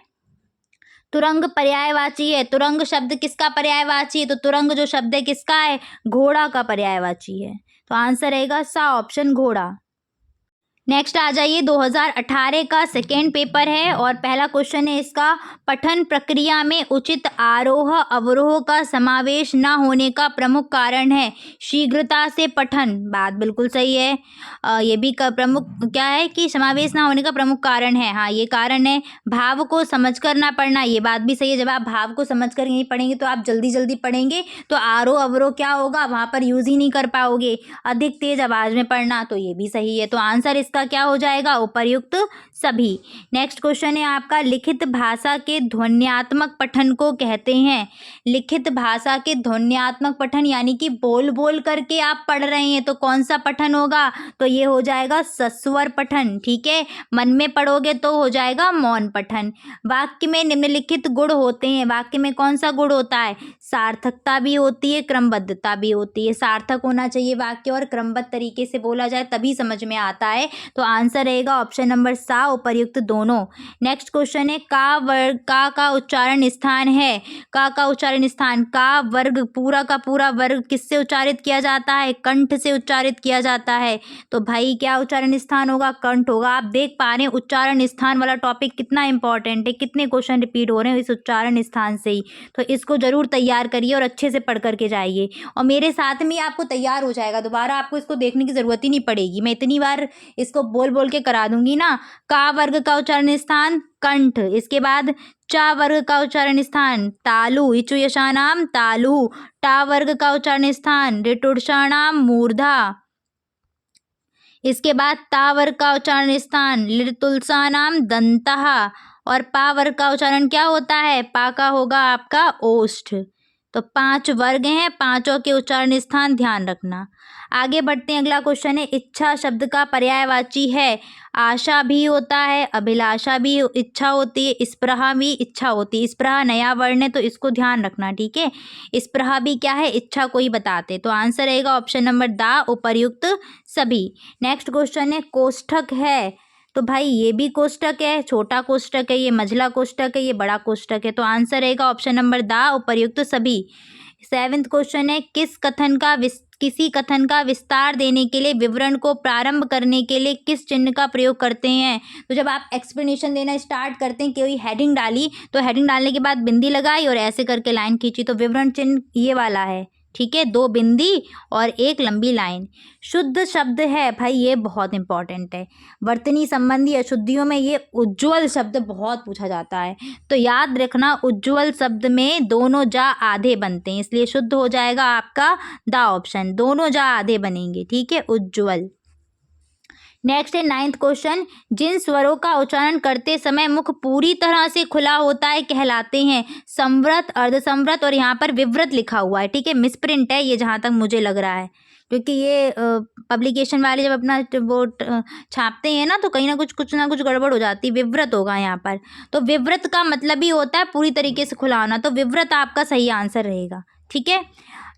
तुरंग पर्यायवाची है, तुरंग शब्द किसका पर्यायवाची है? तो तुरंग जो शब्द है किसका है? घोड़ा का पर्यायवाची है। तो आंसर रहेगा सा ऑप्शन, घोड़ा। नेक्स्ट आ जाइए, 2018 का सेकेंड पेपर है और पहला क्वेश्चन है इसका, पठन प्रक्रिया में उचित आरोह अवरोह का समावेश न होने का प्रमुख कारण है शीघ्रता से पठन। बात बिल्कुल सही है। ये भी प्रमुख क्या है कि समावेश ना होने का प्रमुख कारण है, हाँ ये कारण है। भाव को समझकर ना पढ़ना, ये बात भी सही है। जब आप भाव को समझकर नहीं पढ़ेंगे तो आप जल्दी पढ़ेंगे तो आरोह अवरोह क्या होगा, वहाँ पर यूज़ ही नहीं कर पाओगे। अधिक तेज आवाज़ में पढ़ना, तो ये भी सही है। तो आंसर इसका क्या हो जाएगा, उपर्युक्त सभी। नेक्स्ट क्वेश्चन है आपका, लिखित भाषा के ध्वन्यात्मक पठन को कहते हैं। लिखित भाषा के ध्वन्यात्मक पठन यानी कि बोल बोल करके आप पढ़ रहे हैं तो कौन सा पठन होगा, तो ये हो जाएगा सस्वर पठन, ठीक है। मन में पढ़ोगे तो हो जाएगा मौन पठन। वाक्य में निम्नलिखित गुण होते हैं, वाक्य में कौन सा गुण होता है? सार्थकता भी होती है, क्रमबद्धता भी होती है। सार्थक होना चाहिए वाक्य और क्रमबद्ध तरीके से बोला जाए तभी समझ में आता है। तो आंसर रहेगा ऑप्शन नंबर सा, उपर्युक्त दोनों। नेक्स्ट क्वेश्चन है, का वर्ग का उच्चारण स्थान है। का उच्चारण स्थान, का वर्ग पूरा का पूरा वर्ग किससे उच्चारित किया जाता है? कंठ से उच्चारित किया जाता है। तो भाई क्या उच्चारण स्थान होगा? कंठ होगा। आप देख पा रहे हैं उच्चारण स्थान वाला टॉपिक कितना इंपॉर्टेंट है, कितने क्वेश्चन रिपीट हो रहे हैं इस उच्चारण स्थान से ही। तो इसको जरूर तैयार करिए और अच्छे से पढ़ करके जाइए और मेरे साथ में आपको तैयार हो जाएगा। दोबारा आपको इसको देखने की जरूरत ही नहीं पड़ेगी, मैं इतनी बार इसको बोल बोल के करा दूंगी ना। का वर्ग का उच्चारण स्थान कंठ, इसके बाद चा वर्ग का उच्चारण स्थान तालु, इचु यशानाम तालु। टा वर्ग का उच्चारण स्थान ऋटुषाणाम मूर्धा। इसके बाद ता वर्ग का उच्चारण स्थान लितुलसानाम दंतः। और पा वर्ग का उच्चारण क्या होता है? पा का होगा आपका ओष्ठ। तो 5 वर्ग हैं, पांचों के उच्चारण स्थान ध्यान रखना। आगे बढ़ते हैं, अगला क्वेश्चन है, इच्छा शब्द का पर्यायवाची है। आशा भी होता है, अभिलाषा भी इच्छा होती है, स्पृहा भी इच्छा होती है। स्पृहा नया वर्ण है तो इसको ध्यान रखना, ठीक है। स्पृहा भी क्या है? इच्छा को ही बताते। तो आंसर रहेगा ऑप्शन नंबर दा, उपर्युक्त सभी। नेक्स्ट क्वेश्चन है, कोष्ठक है। तो भाई ये भी कोष्टक है, छोटा कोष्टक है, ये मझला कोष्टक है, ये बड़ा कोष्टक है। तो आंसर रहेगा ऑप्शन नंबर दा, उपर्युक्त सभी। 7वां क्वेश्चन है, किसी कथन का विस्तार देने के लिए विवरण को प्रारंभ करने के लिए किस चिन्ह का प्रयोग करते हैं? तो जब आप एक्सप्लेनेशन देना स्टार्ट करते हैं, कोई हेडिंग डाली तो हेडिंग डालने के बाद बिंदी लगाई और ऐसे करके लाइन खींची तो विवरण चिन्ह ये वाला है, ठीक है। 2 बिंदी और 1 लंबी लाइन। शुद्ध शब्द है, भाई ये बहुत इंपॉर्टेंट है। वर्तनी संबंधी अशुद्धियों में ये उज्ज्वल शब्द बहुत पूछा जाता है। तो याद रखना, उज्ज्वल शब्द में दोनों जा आधे बनते हैं, इसलिए शुद्ध हो जाएगा आपका दा ऑप्शन, दोनों जा आधे बनेंगे, ठीक है, उज्ज्वल। नेक्स्ट है 9वां क्वेश्चन, जिन स्वरों का उच्चारण करते समय मुख पूरी तरह से खुला होता है कहलाते हैं। संवृत, अर्धसंवृत और यहाँ पर विवृत लिखा हुआ है, ठीक है, मिसप्रिंट है ये जहाँ तक मुझे लग रहा है, क्योंकि ये पब्लिकेशन वाले जब अपना वो छापते हैं ना तो कहीं ना कुछ गड़बड़ हो जाती है। विवृत होगा यहाँ पर। तो विवृत का मतलब ही होता है पूरी तरीके से खुला होना, तो विवृत आपका सही आंसर रहेगा, ठीक है।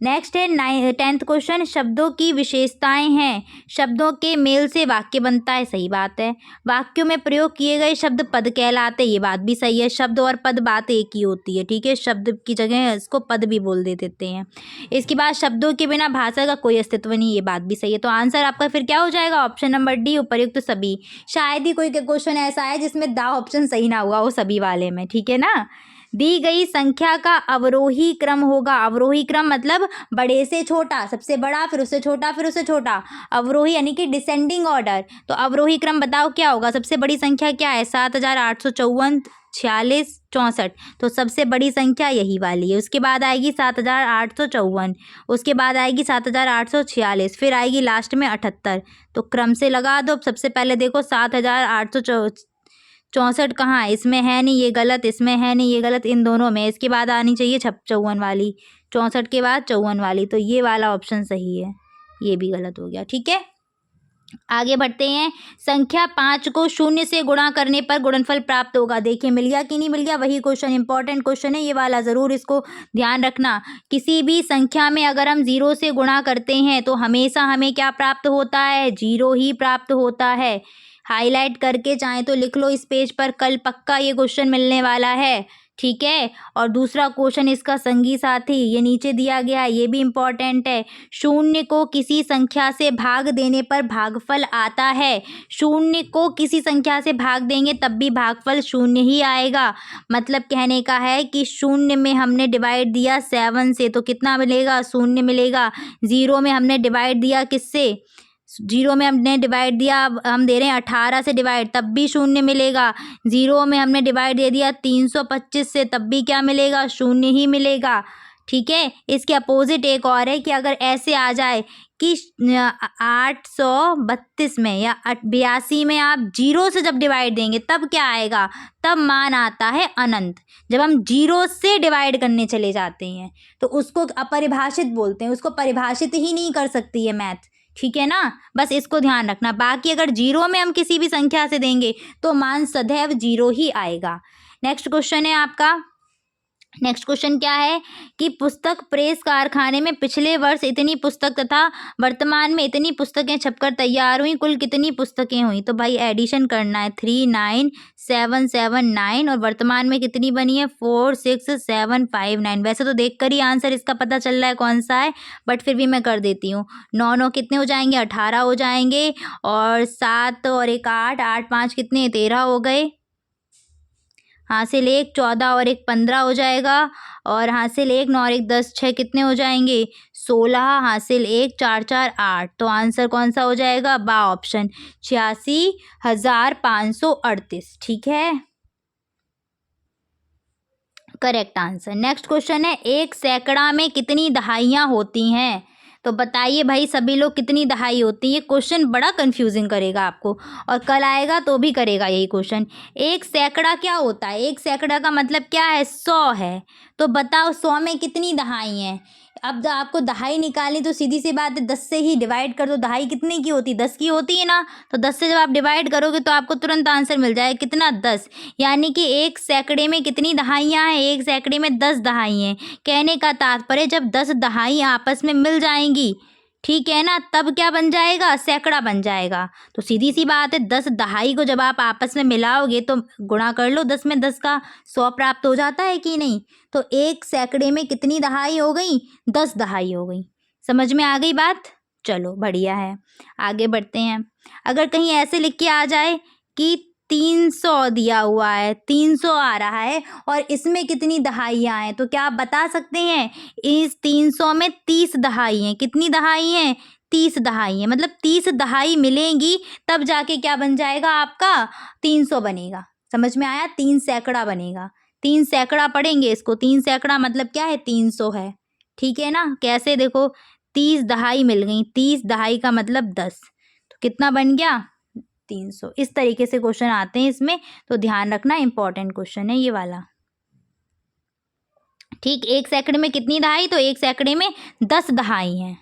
नेक्स्ट है 10th क्वेश्चन, शब्दों की विशेषताएं हैं। शब्दों के मेल से वाक्य बनता है, सही बात है। वाक्यों में प्रयोग किए गए शब्द पद कहलाते, ये बात भी सही है। शब्द और पद बात एक ही होती है, ठीक है, शब्द की जगह इसको पद भी बोल देते हैं। इसके बाद शब्दों के बिना भाषा का कोई अस्तित्व नहीं, ये बात भी सही है। तो आंसर आपका फिर क्या हो जाएगा, ऑप्शन नंबर डी, उपर्युक्त सभी। शायद ही कोई क्वेश्चन ऐसा है जिसमें दा ऑप्शन सही ना हुआ हो सभी वाले में, ठीक है ना। दी गई संख्या का अवरोही क्रम होगा। अवरोही क्रम मतलब बड़े से छोटा, सबसे बड़ा फिर उससे छोटा फिर उससे छोटा, अवरोही यानी कि डिसेंडिंग ऑर्डर। तो अवरोही क्रम बताओ क्या होगा, सबसे बड़ी संख्या क्या है, 7,854, 46, 64। तो सबसे बड़ी संख्या यही वाली है। उसके बाद आएगी 7,854, उसके बाद आएगी 7,846, फिर आएगी लास्ट में 78। तो क्रम से लगा दो। सबसे पहले देखो 7,864 कहाँ है, इसमें है नहीं, ये गलत, इसमें है नहीं, ये गलत, इन दोनों में। इसके बाद आनी चाहिए 54 वाली, 64 के बाद 54 वाली। तो ये वाला ऑप्शन सही है, ये भी गलत हो गया, ठीक है। आगे बढ़ते हैं। संख्या 5 को 0 से गुणा करने पर गुणनफल प्राप्त होगा। देखिए मिल गया कि नहीं मिल गया, वही क्वेश्चन, इंपॉर्टेंट क्वेश्चन है ये वाला, ज़रूर इसको ध्यान रखना। किसी भी संख्या में अगर हम 0 से गुणा करते हैं तो हमेशा हमें क्या प्राप्त होता है, 0 ही प्राप्त होता है। हाईलाइट करके चाहे तो लिख लो इस पेज पर, कल पक्का ये क्वेश्चन मिलने वाला है, ठीक है। और दूसरा क्वेश्चन इसका संगी साथी ये नीचे दिया गया है, ये भी इम्पॉर्टेंट है। 0 को किसी संख्या से भाग देने पर भागफल आता है। 0 को किसी संख्या से भाग देंगे तब भी भागफल 0 ही आएगा। मतलब कहने का है कि 0 में हमने डिवाइड दिया 7 से तो कितना मिलेगा, 0 मिलेगा। 0 में हमने डिवाइड दिया किससे, 0 में हमने डिवाइड दिया, अब हम दे रहे हैं 18 से डिवाइड, तब भी 0 मिलेगा। 0 में हमने डिवाइड दे दिया 325 से, तब भी क्या मिलेगा, 0 ही मिलेगा, ठीक है। इसके अपोजिट एक और है कि अगर ऐसे आ जाए कि 832 में या 82 में आप 0 से जब डिवाइड देंगे तब क्या आएगा, तब मान आता है अनंत। जब हम 0 से डिवाइड करने चले जाते हैं तो उसको अपरिभाषित बोलते हैं, उसको परिभाषित ही नहीं कर सकती है मैथ, ठीक है ना। बस इसको ध्यान रखना। बाकी अगर 0 में हम किसी भी संख्या से देंगे तो मान सदैव 0 ही आएगा। नेक्स्ट क्वेश्चन है आपका, नेक्स्ट क्वेश्चन क्या है कि पुस्तक प्रेस कारखाने में पिछले वर्ष इतनी पुस्तक तथा वर्तमान में इतनी पुस्तकें छपकर तैयार हुई, कुल कितनी पुस्तकें हुई। तो भाई एडिशन करना है, 39779 और वर्तमान में कितनी बनी है, 46759। वैसे तो देखकर ही आंसर इसका पता चल रहा है कौन सा है, बट फिर भी मैं कर देती हूँ। 9 9 कितने हो जाएंगे, 18 हो जाएंगे, और 7 और 1 8, 8 5 कितने, 13 हो गए। हासिल 1 14 और 1 15 हो जाएगा, और हासिल 1 9 और 1 10, 6 कितने हो जाएंगे, 16, हासिल 1 4 4 8। तो आंसर कौन सा हो जाएगा, बा ऑप्शन, 86,538, ठीक है, करेक्ट आंसर। नेक्स्ट क्वेश्चन है, 1 सैकड़ा में कितनी दहाइयाँ होती हैं। तो बताइए भाई सभी लोग, कितनी दहाई होती है। ये क्वेश्चन बड़ा कंफ्यूजिंग करेगा आपको, और कल आएगा तो भी करेगा यही क्वेश्चन। 1 सैकड़ा क्या होता है, 1 सैकड़ा का मतलब क्या है, 100 है। तो बताओ 100 में कितनी दहाई हैं। अब आपको दहाई निकालनी तो सीधी सी बात है, 10 से ही डिवाइड कर दो। दहाई कितने की होती है, 10 की होती है ना। तो 10 से जब आप डिवाइड करोगे तो आपको तुरंत आंसर मिल जाएगा, कितना, 10। यानी कि 1 सैकड़े में कितनी दहाइयाँ हैं, 1 सैकड़े में 10 दहाई हैं। कहने का तात्पर्य जब 10 दहाई आपस में मिल जाएंगी, ठीक है ना, तब क्या बन जाएगा, सैकड़ा बन जाएगा। तो सीधी सी बात है, 10 दहाई को जब आप आपस में मिलाओगे तो गुणा कर लो, 10 में 10 का 100 प्राप्त हो जाता है कि नहीं। तो 1 सैकड़े में कितनी दहाई हो गई, 10 दहाई हो गई। समझ में आ गई बात, चलो बढ़िया है, आगे बढ़ते हैं। अगर कहीं ऐसे लिख के आ जाए कि 300 दिया हुआ है, 300 आ रहा है और इसमें कितनी दहाइयाँ हैं, तो क्या आप बता सकते हैं, इस 300 में 30 दहाई हैं। कितनी दहाई हैं, 30 दहाई हैं। मतलब 30 दहाई मिलेंगी तब जाके क्या बन जाएगा आपका, 300 बनेगा। समझ में आया, 3 सैकड़ा बनेगा। 3 सैकड़ा पढ़ेंगे इसको, 3 सैकड़ा मतलब क्या है, 300 है, ठीक है ना। कैसे, देखो 30 दहाई मिल गई, 30 दहाई का मतलब 10, तो कितना बन गया, 300। इस तरीके से क्वेश्चन आते हैं इसमें, तो ध्यान रखना, इंपॉर्टेंट क्वेश्चन है ये वाला, ठीक। 1 सैकड़े में कितनी दहाई, तो 1 सैकड़े में 10 दहाई हैं।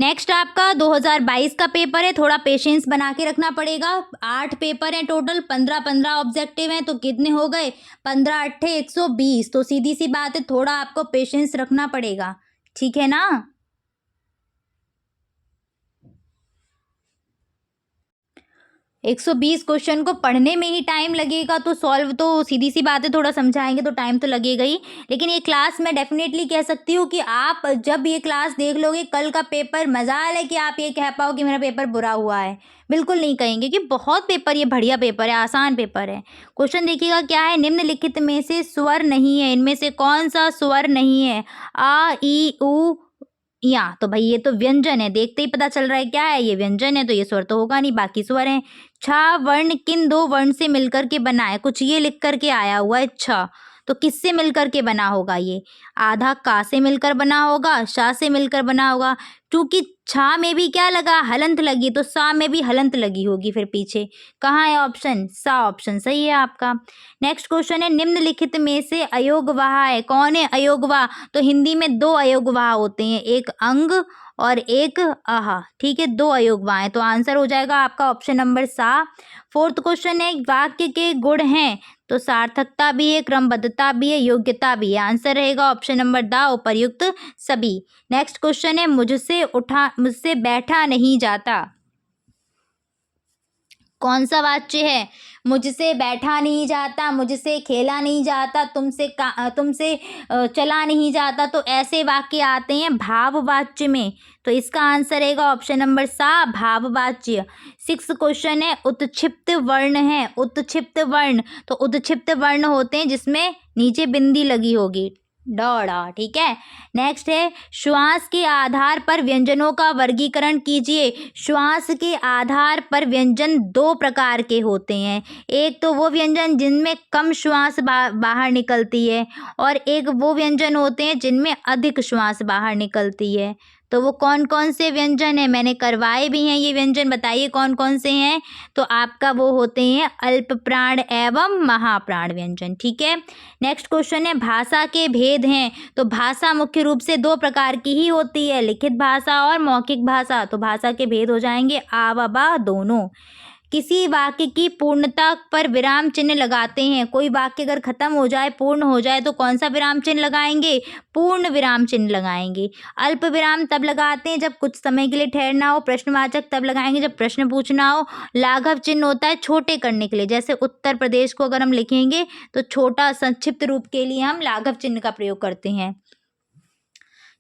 नेक्स्ट आपका 2022 का पेपर है, थोड़ा पेशेंस बना के रखना पड़ेगा। 8 पेपर हैं टोटल, 15 ऑब्जेक्टिव हैं, तो कितने हो गए 15 अट्ठे 120। तो सीधी सी बात है, थोड़ा आपको पेशेंस रखना पड़ेगा, ठीक है ना। 120 क्वेश्चन को पढ़ने में ही टाइम लगेगा, तो सॉल्व तो सीधी सी बात है, थोड़ा समझाएंगे तो टाइम तो लगेगा ही। लेकिन ये क्लास मैं डेफिनेटली कह सकती हूँ कि आप जब ये क्लास देख लोगे, कल का पेपर मजाल है कि आप ये कह पाओ कि मेरा पेपर बुरा हुआ है, बिल्कुल नहीं कहेंगे कि बहुत पेपर ये बढ़िया पेपर है, आसान पेपर है। क्वेश्चन देखिएगा क्या है, निम्नलिखित में से स्वर नहीं है, इनमें से कौन सा स्वर नहीं है। आ ई उ या, तो भाई ये तो व्यंजन है, देखते ही पता चल रहा है क्या है, ये व्यंजन है, तो ये स्वर तो होगा नहीं, बाकी स्वर हैं। छा वर्ण किन दो वर्ण से मिलकर के बना है, कुछ ये लिख करके आया हुआ है छ, तो किससे मिलकर के बना होगा ये, आधा का से मिलकर बना होगा, शा से मिलकर बना होगा। क्योंकि छा में भी क्या लगा, हलंत लगी, तो सा में भी हलंत लगी होगी फिर पीछे। कहाँ है ऑप्शन, सा ऑप्शन सही है आपका। नेक्स्ट क्वेश्चन है, निम्नलिखित में से अयोगवाह है, कौन है अयोगवाह। तो हिंदी में 2 अयोगवाह होते हैं, एक अंग और एक आहा, ठीक है, 2 अयोगवाह हैं, तो आंसर हो जाएगा आपका ऑप्शन नंबर सा। फोर्थ क्वेश्चन है, वाक्य के गुण हैं, तो सार्थकता भी है, क्रमबद्धता भी है, योग्यता भी है, आंसर रहेगा ऑप्शन नंबर द उपर्युक्त सभी। नेक्स्ट क्वेश्चन है, मुझसे बैठा नहीं जाता, कौन सा वाच्य है, मुझसे बैठा नहीं जाता, मुझसे खेला नहीं जाता, तुमसे चला नहीं जाता, तो ऐसे वाक्य आते हैं भाववाच्य में, तो इसका आंसर रहेगा ऑप्शन नंबर सा भाववाच्य। 6 क्वेश्चन है, उत्क्षिप्त वर्ण है, उत्क्षिप्त वर्ण, तो उत्क्षिप्त वर्ण होते हैं जिसमें नीचे बिंदी लगी होगी, डॉ, ठीक है। नेक्स्ट है, श्वास के आधार पर व्यंजनों का वर्गीकरण कीजिए। श्वास के आधार पर व्यंजन 2 प्रकार के होते हैं, एक तो वो व्यंजन जिनमें कम श्वास बाहर निकलती है, और एक वो व्यंजन होते हैं जिनमें अधिक श्वास बाहर निकलती है। तो वो कौन कौन से व्यंजन हैं, मैंने करवाए भी हैं ये व्यंजन, बताइए कौन कौन से हैं। तो आपका वो होते हैं अल्प प्राण एवं महाप्राण व्यंजन, ठीक है। नेक्स्ट क्वेश्चन है, भाषा के भेद हैं, तो भाषा मुख्य रूप से 2 प्रकार की ही होती है, लिखित भाषा और मौखिक भाषा, तो भाषा के भेद हो जाएंगे आ व बा दोनों। किसी वाक्य की पूर्णता पर विराम चिन्ह लगाते हैं, कोई वाक्य अगर खत्म हो जाए, पूर्ण हो जाए, तो कौन सा विराम चिन्ह लगाएंगे, पूर्ण विराम चिन्ह लगाएंगे। अल्प विराम तब लगाते हैं जब कुछ समय के लिए ठहरना हो, प्रश्नवाचक तब लगाएंगे जब प्रश्न पूछना हो, लाघव चिन्ह होता है छोटे करने के लिए, जैसे उत्तर प्रदेश को अगर हम लिखेंगे तो छोटा संक्षिप्त रूप के लिए हम लाघव चिन्ह का प्रयोग करते हैं,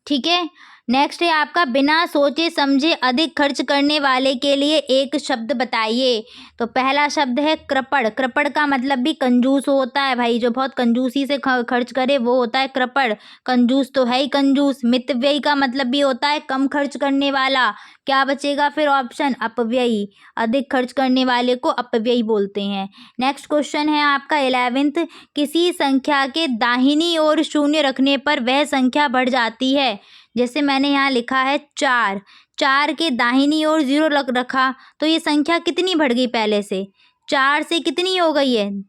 ठीक है। नेक्स्ट है आपका, बिना सोचे समझे अधिक खर्च करने वाले के लिए एक शब्द बताइए। तो पहला शब्द है कृपण, कृपण का मतलब भी कंजूस होता है भाई, जो बहुत कंजूसी से खर्च करे वो होता है कृपण, कंजूस तो है ही कंजूस। मितव्ययी का मतलब भी होता है कम खर्च करने वाला, क्या बचेगा फिर ऑप्शन अपव्ययी, अधिक खर्च करने वाले को अपव्ययी बोलते हैं। नेक्स्ट क्वेश्चन है आपका 11th, किसी संख्या के दाहिनी ओर शून्य रखने पर वह संख्या बढ़ जाती है। जैसे मैंने यहाँ लिखा है 4, 4 के दाहिनी ओर 0 रखा, तो ये संख्या कितनी बढ़ गई, पहले से 4 से कितनी हो गई है,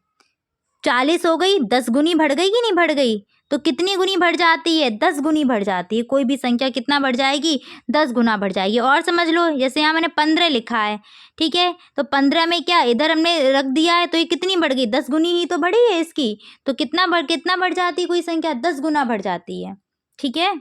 40 हो गई, 10 गुनी बढ़ गई कि नहीं बढ़ गई, तो कितनी गुनी बढ़ जाती है, 10 गुनी बढ़ जाती है। कोई भी संख्या कितना बढ़ जाएगी, 10 गुना बढ़ जाएगी। और समझ लो, जैसे यहाँ मैंने 15 लिखा है, ठीक है, तो 15 में क्या इधर हमने रख दिया है, तो ये कितनी बढ़ गई, 10 गुनी ही तो बढ़ी है इसकी, तो कितना बढ़ जाती है कोई संख्या, 10 गुना बढ़ जाती है, ठीक है।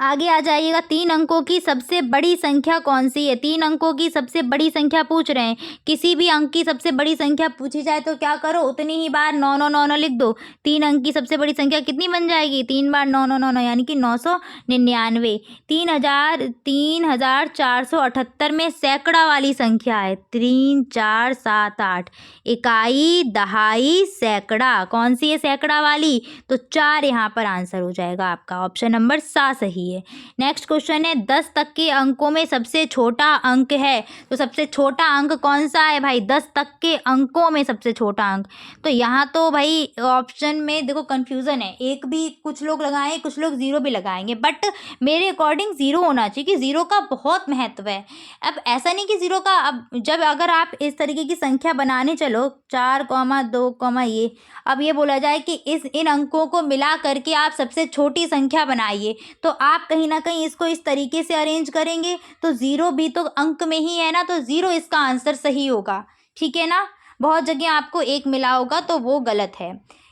आगे आ जाइएगा, 3 अंकों की सबसे बड़ी संख्या कौन सी है। 3 अंकों की सबसे बड़ी संख्या पूछ रहे हैं, किसी भी अंक की सबसे बड़ी संख्या पूछी जाए तो क्या करो, उतनी ही बार 9 9 9 9 लिख दो। 3 अंक की सबसे बड़ी संख्या कितनी बन जाएगी, 3 बार 9 9 9 9 यानी कि 999। 3478 में सैकड़ा वाली संख्या है, 3 4 7 8, इकाई दहाई सैकड़ा, कौन सी है सैकड़ा वाली, तो 4 यहाँ पर आंसर हो जाएगा आपका, ऑप्शन नंबर सा सही सही है। नेक्स्ट क्वेश्चन है 10 तक के अंकों में सबसे छोटा अंक है, तो सबसे छोटा अंक कौन सा है भाई? 10 तक के अंकों में सबसे छोटा अंक। तो यहाँ तो भाई ऑप्शन में देखो कन्फ्यूज़न है, एक भी कुछ लोग लगाएंगे, कुछ लोग ज़ीरो भी लगाएंगे, बट मेरे अकॉर्डिंग ज़ीरो होना चाहिए कि ज़ीरो का बहुत महत्व है। अब ऐसा नहीं कि ज़ीरो का, अब जब अगर आप इस तरीके की संख्या बनाने चलो 4,2, ये अब ये बोला जाए कि इन अंकों को मिला करके आप सबसे छोटी संख्या बनाइए, तो आप कहीं ना कहीं इसको इस तरीके से अरेंज करेंगे तो ज़ीरो भी तो अंक में ही है ना, तो ज़ीरो इसका आंसर सही होगा, ठीक है ना। बहुत जगह आपको एक मिला होगा तो वो गलत है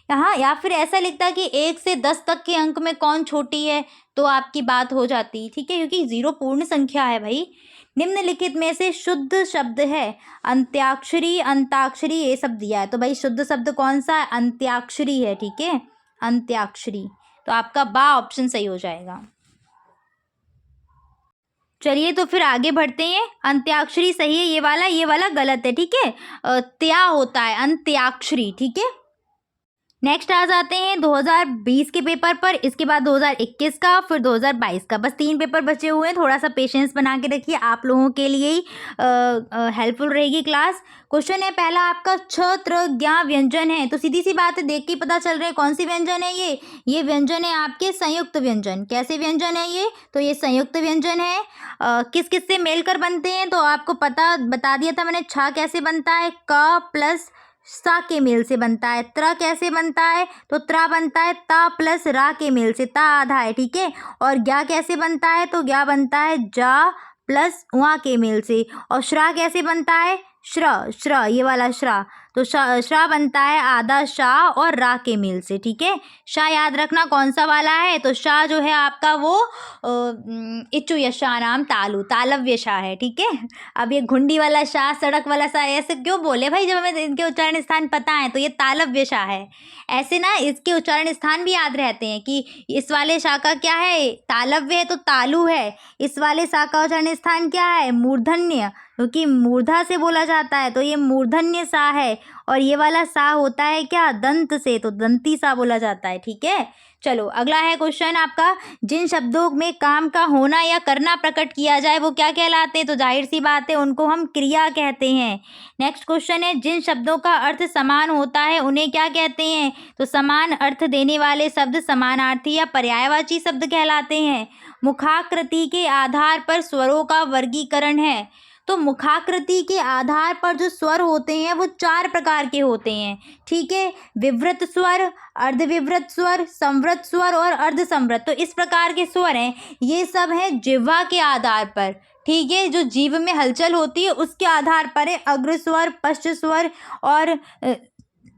यहाँ, या फिर ऐसा लिखता है कि 1 से 10 तक के अंक में कौन छोटी है, तो आपकी बात हो जाती, ठीक है, क्योंकि ज़ीरो पूर्ण संख्या है भाई। निम्नलिखित में से शुद्ध शब्द है, अंत्याक्षरी, अंताक्षरी, ये सब दिया है, तो भाई शुद्ध शब्द कौन सा है? अंत्याक्षरी है, ठीक है, अंत्याक्षरी। तो आपका बा ऑप्शन सही हो जाएगा। चलिए तो फिर आगे बढ़ते हैं। अंत्याक्षरी सही है, ये वाला गलत है, ठीक है, त्या होता है अंत्याक्षरी, ठीक है। नेक्स्ट आ जाते हैं 2020 के पेपर पर, इसके बाद 2021 का, फिर 2022 का। बस 3 पेपर बचे हुए हैं, थोड़ा सा पेशेंस बना के रखिए, आप लोगों के लिए ही हेल्पफुल रहेगी क्लास। क्वेश्चन है पहला आपका, छत्र ज्ञा व्यंजन है, तो सीधी सी बात है, देख के पता चल रहा है कौन सी व्यंजन है ये व्यंजन है आपके संयुक्त व्यंजन। कैसे व्यंजन है ये? तो ये संयुक्त व्यंजन है। किस किस से मेल कर बनते हैं, तो आपको बता दिया था मैंने, छा कैसे बनता है, क प्लस सा के मेल से बनता है। त्र कैसे बनता है, तो त्रा बनता है ता प्लस रा के मेल से, ता आधा है, ठीक है। और ज्ञा कैसे बनता है, तो ज्ञा बनता है जा प्लस वहाँ के मेल से। और श्रा कैसे बनता है, श्र, ये वाला श्रा, तो श्रा बनता है आधा शाह और रा के मेल से, ठीक है। शाह याद रखना कौन सा वाला है, तो शाह जो है आपका वो इच्चु यशा नाम तालु, तालव्य शाह है, ठीक है। अब ये घुंडी वाला शाह, सड़क वाला शाह, ऐसे क्यों बोले भाई, जब हमें इनके उच्चारण स्थान पता है, तो ये तालव्य शाह है। ऐसे ना इसके उच्चारण स्थान भी याद रहते हैं कि इस वाले शाह का क्या है, तालव्य है तो तालु है, इस वाले शाह का उच्चारण स्थान क्या है, मूर्धन्य, क्योंकि मूर्धा से बोला जाता है, तो ये मूर्धन्य सा है। और ये वाला सा होता है क्या, दंत से, तो दंती सा बोला जाता है, ठीक है। चलो अगला है क्वेश्चन आपका, जिन शब्दों में काम का होना या करना प्रकट किया जाए वो क्या कहलाते हैं, तो जाहिर सी बात है उनको हम क्रिया कहते हैं। नेक्स्ट क्वेश्चन है, जिन शब्दों का अर्थ समान होता है उन्हें क्या कहते हैं, तो समान अर्थ देने वाले शब्द समानार्थी या पर्यायवाची शब्द कहलाते हैं। मुखाकृति के आधार पर स्वरों का वर्गीकरण है, तो मुखाकृति के आधार पर जो स्वर होते हैं वो 4 प्रकार के होते हैं, ठीक है। विवृत स्वर, अर्धविवृत स्वर, संवृत स्वर और अर्धसंवृत। तो इस प्रकार के स्वर हैं, ये सब हैं जिह्वा के आधार पर, ठीक है, जो जीभ में हलचल होती है उसके आधार पर है अग्र स्वर, पश्च स्वर और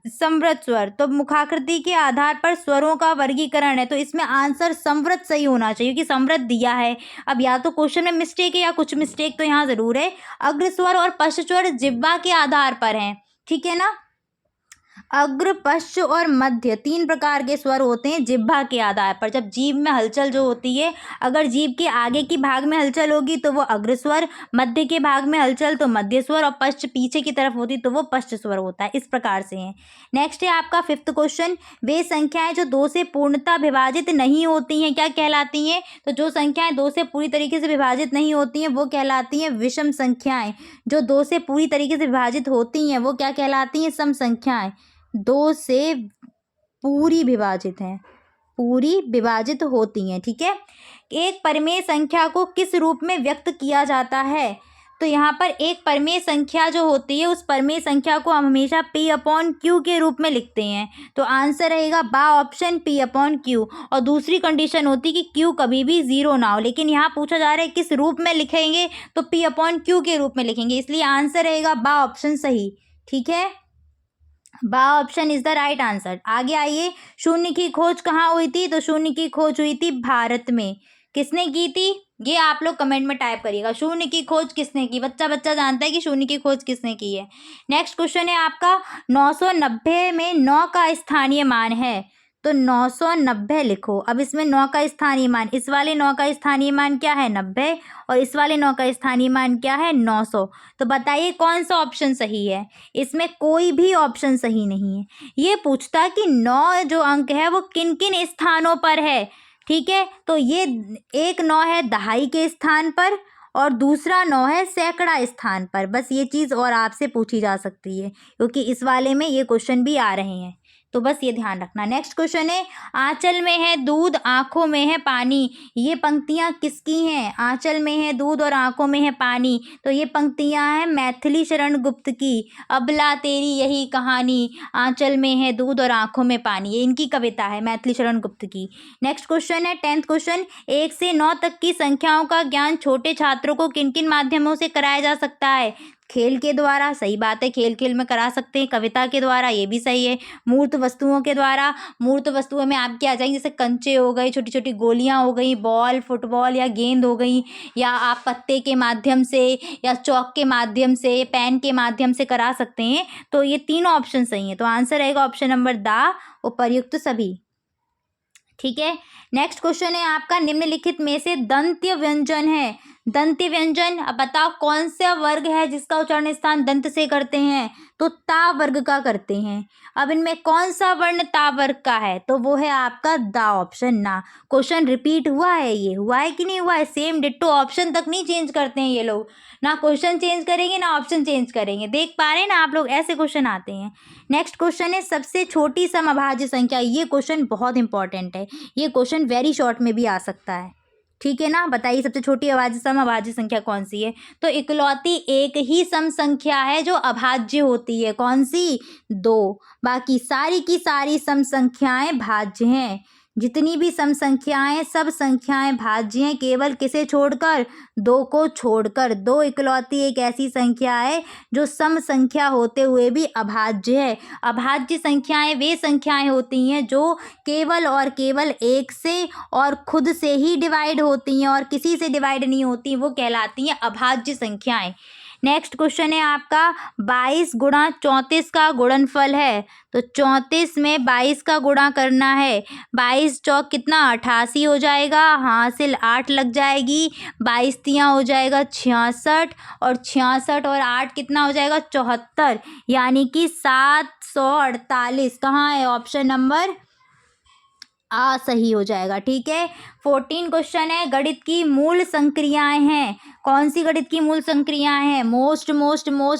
संवृत स्वर। तो मुखाकृति के आधार पर स्वरों का वर्गीकरण है, तो इसमें आंसर संवृत सही होना चाहिए क्योंकि संवृत दिया है। अब या तो क्वेश्चन में मिस्टेक है या कुछ मिस्टेक तो यहाँ जरूर है। अग्र स्वर और पश्च स्वर जिह्वा के आधार पर हैं, ठीक है ना। अग्र, पश्च और मध्य 3 प्रकार के स्वर होते हैं जिह्वा के आधार पर। जब जीभ में हलचल जो होती है, अगर जीभ के आगे की भाग में हलचल होगी तो वो अग्र स्वर, मध्य के भाग में हलचल तो मध्य स्वर, और पश्च पीछे की तरफ होती तो वो पश्च स्वर होता है। इस प्रकार से है। नेक्स्ट है आपका 5th क्वेश्चन, वे संख्याएं जो 2 से पूर्णतः विभाजित नहीं होती हैं क्या कहलाती हैं, तो जो संख्याएं 2 से पूरी तरीके से विभाजित नहीं होती हैं वो कहलाती हैं विषम संख्याएं। जो 2 से पूरी तरीके से विभाजित होती हैं वो क्या कहलाती हैं, सम संख्याएं। 2 से पूरी विभाजित हैं, पूरी विभाजित होती हैं, ठीक है। एक परिमेय संख्या को किस रूप में व्यक्त किया जाता है, तो यहाँ पर एक परिमेय संख्या जो होती है उस परिमेय संख्या को हम हमेशा P/Q के रूप में लिखते हैं, तो आंसर रहेगा बा ऑप्शन P/Q। और दूसरी कंडीशन होती है कि Q कभी भी 0 ना हो, लेकिन यहाँ पूछा जा रहा है किस रूप में लिखेंगे, तो P/Q के रूप में लिखेंगे, इसलिए आंसर रहेगा बा ऑप्शन सही, ठीक है। बा option is the right answer. आगे आइए, शून्य की खोज कहाँ हुई थी, तो शून्य की खोज हुई थी भारत में। किसने की थी, ये आप लोग कमेंट में टाइप करिएगा, शून्य की खोज किसने की, बच्चा जानता है कि शून्य की खोज किसने की है। नेक्स्ट क्वेश्चन है आपका, 990 में 9 का स्थानीय मान है, तो 990 लिखो। अब इसमें 9 का स्थानीय मान, इस वाले 9 का स्थानीय मान क्या है 90, और इस वाले 9 का स्थानीय मान क्या है 900। तो बताइए कौन सा ऑप्शन सही है, इसमें कोई भी ऑप्शन सही नहीं है। ये पूछता कि 9 जो अंक है वो किन किन स्थानों पर है, ठीक है, तो ये एक 9 है दहाई के स्थान पर और दूसरा 9 है सैकड़ा स्थान पर। बस ये चीज़ और आपसे पूछी जा सकती है क्योंकि इस वाले में ये क्वेश्चन भी आ रहे हैं, तो बस ये ध्यान रखना। नेक्स्ट क्वेश्चन है, आंचल में है दूध आंखों में है पानी, ये पंक्तियां किसकी हैं? आंचल में है दूध और आंखों में है पानी, तो ये पंक्तियां हैं मैथिली शरण गुप्त की। अबला तेरी यही कहानी, आंचल में है दूध और आंखों में पानी, ये इनकी कविता है मैथिली शरण गुप्त की। नेक्स्ट क्वेश्चन है 10th क्वेश्चन, 1 से 9 तक की संख्याओं का ज्ञान छोटे छात्रों को किन किन माध्यमों से कराया जा सकता है? खेल के द्वारा, सही बात है, खेल खेल में करा सकते हैं। कविता के द्वारा, ये भी सही है। मूर्त वस्तुओं के द्वारा, मूर्त वस्तुओं में आपके आ जाएंगे जैसे कंचे हो गए, छोटी छोटी गोलियां हो गई, बॉल, फुटबॉल या गेंद हो गई, या आप पत्ते के माध्यम से या चौक के माध्यम से, पेन के माध्यम से करा सकते हैं। तो ये तीनों ऑप्शन सही है, तो आंसर रहेगा ऑप्शन नंबर द उपर्युक्त सभी। ठीक है, नेक्स्ट क्वेश्चन है आपका, निम्नलिखित में से दंत्य व्यंजन है। दंत्य व्यंजन, अब बताओ कौन सा वर्ग है जिसका उच्चारण स्थान दंत से करते हैं? तो ता वर्ग का करते हैं। अब इनमें कौन सा वर्ण ता वर्ग का है? तो वो है आपका द ऑप्शन ना। क्वेश्चन रिपीट हुआ है, ये हुआ है कि नहीं हुआ है? सेम डिट्टो, ऑप्शन तक नहीं चेंज करते हैं ये लोग, ना क्वेश्चन चेंज करेंगे ना ऑप्शन चेंज करेंगे। देख पा रहे हैं ना आप लोग, ऐसे क्वेश्चन आते हैं। नेक्स्ट क्वेश्चन है, सबसे छोटी समअभाज्य संख्या, ये क्वेश्चन बहुत इंपॉर्टेंट है, ये क्वेश्चन वेरी शॉर्ट में भी आ सकता है। ठीक है ना, बताइए सबसे छोटी समअभाज्य संख्या कौन सी है? तो इकलौती एक ही सम संख्या है जो अभाज्य होती है, कौन सी? 2। बाकी सारी की सारी सम संख्याएं भाज्य हैं। जितनी भी सम संख्याएं, सब संख्याएं भाज्य हैं, केवल किसे छोड़कर? 2 को छोड़कर। 2 इकलौती एक ऐसी संख्या है जो सम संख्या होते हुए भी अभाज्य है। अभाज्य संख्याएं वे संख्याएं होती हैं जो केवल और केवल एक से और खुद से ही डिवाइड होती हैं और किसी से डिवाइड नहीं होती, वो कहलाती हैं अभाज्य संख्याएं। नेक्स्ट क्वेश्चन है आपका, 22 गुणा 34 का गुणनफल है। तो 34 में 22 का गुणा करना है। 22 चौक कितना? 88 हो जाएगा, हासिल 8 लग जाएगी, 22 तियाँ हो जाएगा 66, और 66 और 8 कितना हो जाएगा? 74, यानी कि 748। कहाँ है? ऑप्शन नंबर आ सही हो जाएगा। ठीक है, 14 क्वेश्चन है, गणित की मूल संक्रियाएं हैं। कौन सी गणित की मूल संक्रियाएं हैं? मोस्ट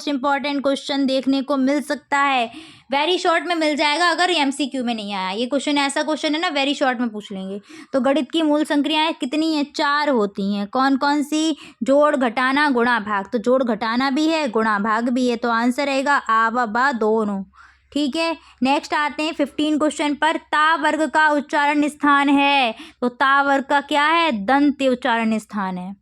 इंपॉर्टेंट क्वेश्चन देखने को मिल सकता है, वेरी शॉर्ट में मिल जाएगा अगर एमसीक्यू में नहीं आया। ये क्वेश्चन ऐसा क्वेश्चन है ना, वेरी शॉर्ट में पूछ लेंगे। तो गणित की मूल संक्रियाएं कितनी है? 4 होती हैं। कौन कौन सी? जोड़, घटाना, गुणा, भाग। तो जोड़ घटाना भी है, गुणा भाग भी है, तो आंसर रहेगा आ व बा दोनों। ठीक है, नेक्स्ट आते हैं 15 क्वेश्चन पर, ता वर्ग का उच्चारण स्थान है। तो ता वर्ग का क्या है? दंत्य उच्चारण स्थान है।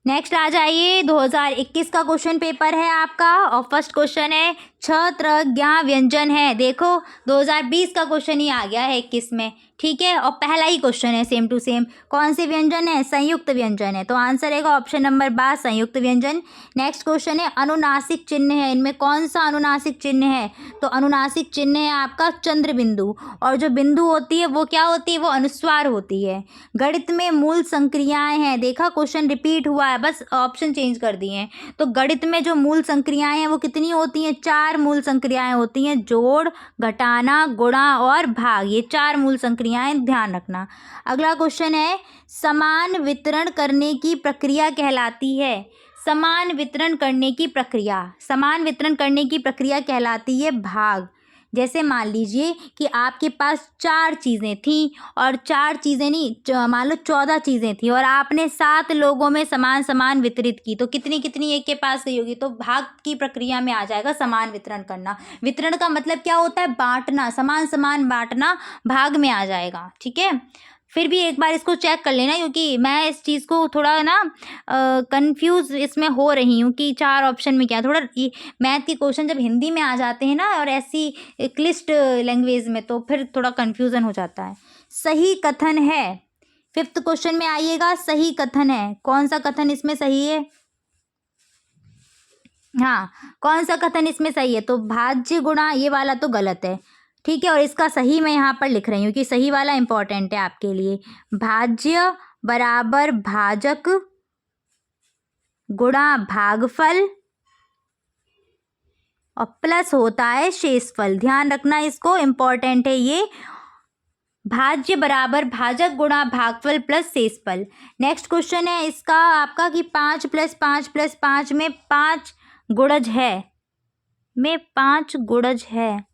नेक्स्ट आ जाइए, 2021 का क्वेश्चन पेपर है आपका और फर्स्ट क्वेश्चन है, छत्र ज्ञा व्यंजन है। देखो 2020 का क्वेश्चन ही आ गया है 21 में। ठीक है, और पहला ही क्वेश्चन है सेम टू सेम। कौन से व्यंजन है? संयुक्त व्यंजन है, तो आंसर रहेगा ऑप्शन नंबर बा, संयुक्त व्यंजन। नेक्स्ट क्वेश्चन है, अनुनासिक चिन्ह है। इनमें कौन सा अनुनासिक चिन्ह है? तो अनुनासिक चिन्ह है आपका चंद्र बिंदु, और जो बिंदु होती है वो क्या होती है? वो अनुस्वार होती है। गणित में मूल संक्रियाएं हैं, देखा क्वेश्चन रिपीट हुआ है, बस ऑप्शन चेंज कर दिए हैं। तो गणित में जो मूल संक्रियाएं हैं वो कितनी होती हैं? 4 मूल संक्रियाएं होती हैं, जोड़, घटाना, गुणा और भाग, ये 4 मूल संक्रियाएं, ध्यान रखना। अगला क्वेश्चन है, समान वितरण करने की प्रक्रिया कहलाती है। समान वितरण करने की प्रक्रिया, समान वितरण करने की प्रक्रिया कहलाती है भाग। जैसे मान लीजिए कि आपके पास 4 चीज़ें थीं और 4 चीज़ें नहीं, मान लो 14 चीज़ें थीं और आपने 7 लोगों में समान समान वितरित की, तो कितनी कितनी एक के पास गई होगी? तो भाग की प्रक्रिया में आ जाएगा समान वितरण करना। वितरण का मतलब क्या होता है? बांटना, समान समान बांटना भाग में आ जाएगा। ठीक है, फिर भी एक बार इसको चेक कर लेना क्योंकि मैं इस चीज़ को थोड़ा ना कंफ्यूज इसमें हो रही हूँ कि 4 ऑप्शन में क्या। थोड़ा मैथ के क्वेश्चन जब हिंदी में आ जाते हैं ना और ऐसी क्लिष्ट लैंग्वेज में, तो फिर थोड़ा कन्फ्यूज़न हो जाता है। सही कथन है, 5th क्वेश्चन में आइएगा, सही कथन है। कौन सा कथन इसमें सही है? हाँ, कौन सा कथन इसमें सही है? तो भाज्य गुणा, ये वाला तो गलत है। ठीक है, और इसका सही मैं यहाँ पर लिख रही हूँ कि सही वाला इंपॉर्टेंट है आपके लिए। भाज्य बराबर भाजक गुणा भागफल और प्लस होता है शेषफल। ध्यान रखना, इसको, इंपॉर्टेंट है ये। भाज्य बराबर भाजक गुणा भागफल प्लस शेषफल। नेक्स्ट क्वेश्चन है इसका आपका कि 5 + 5 + 5 में 5 गुणज है।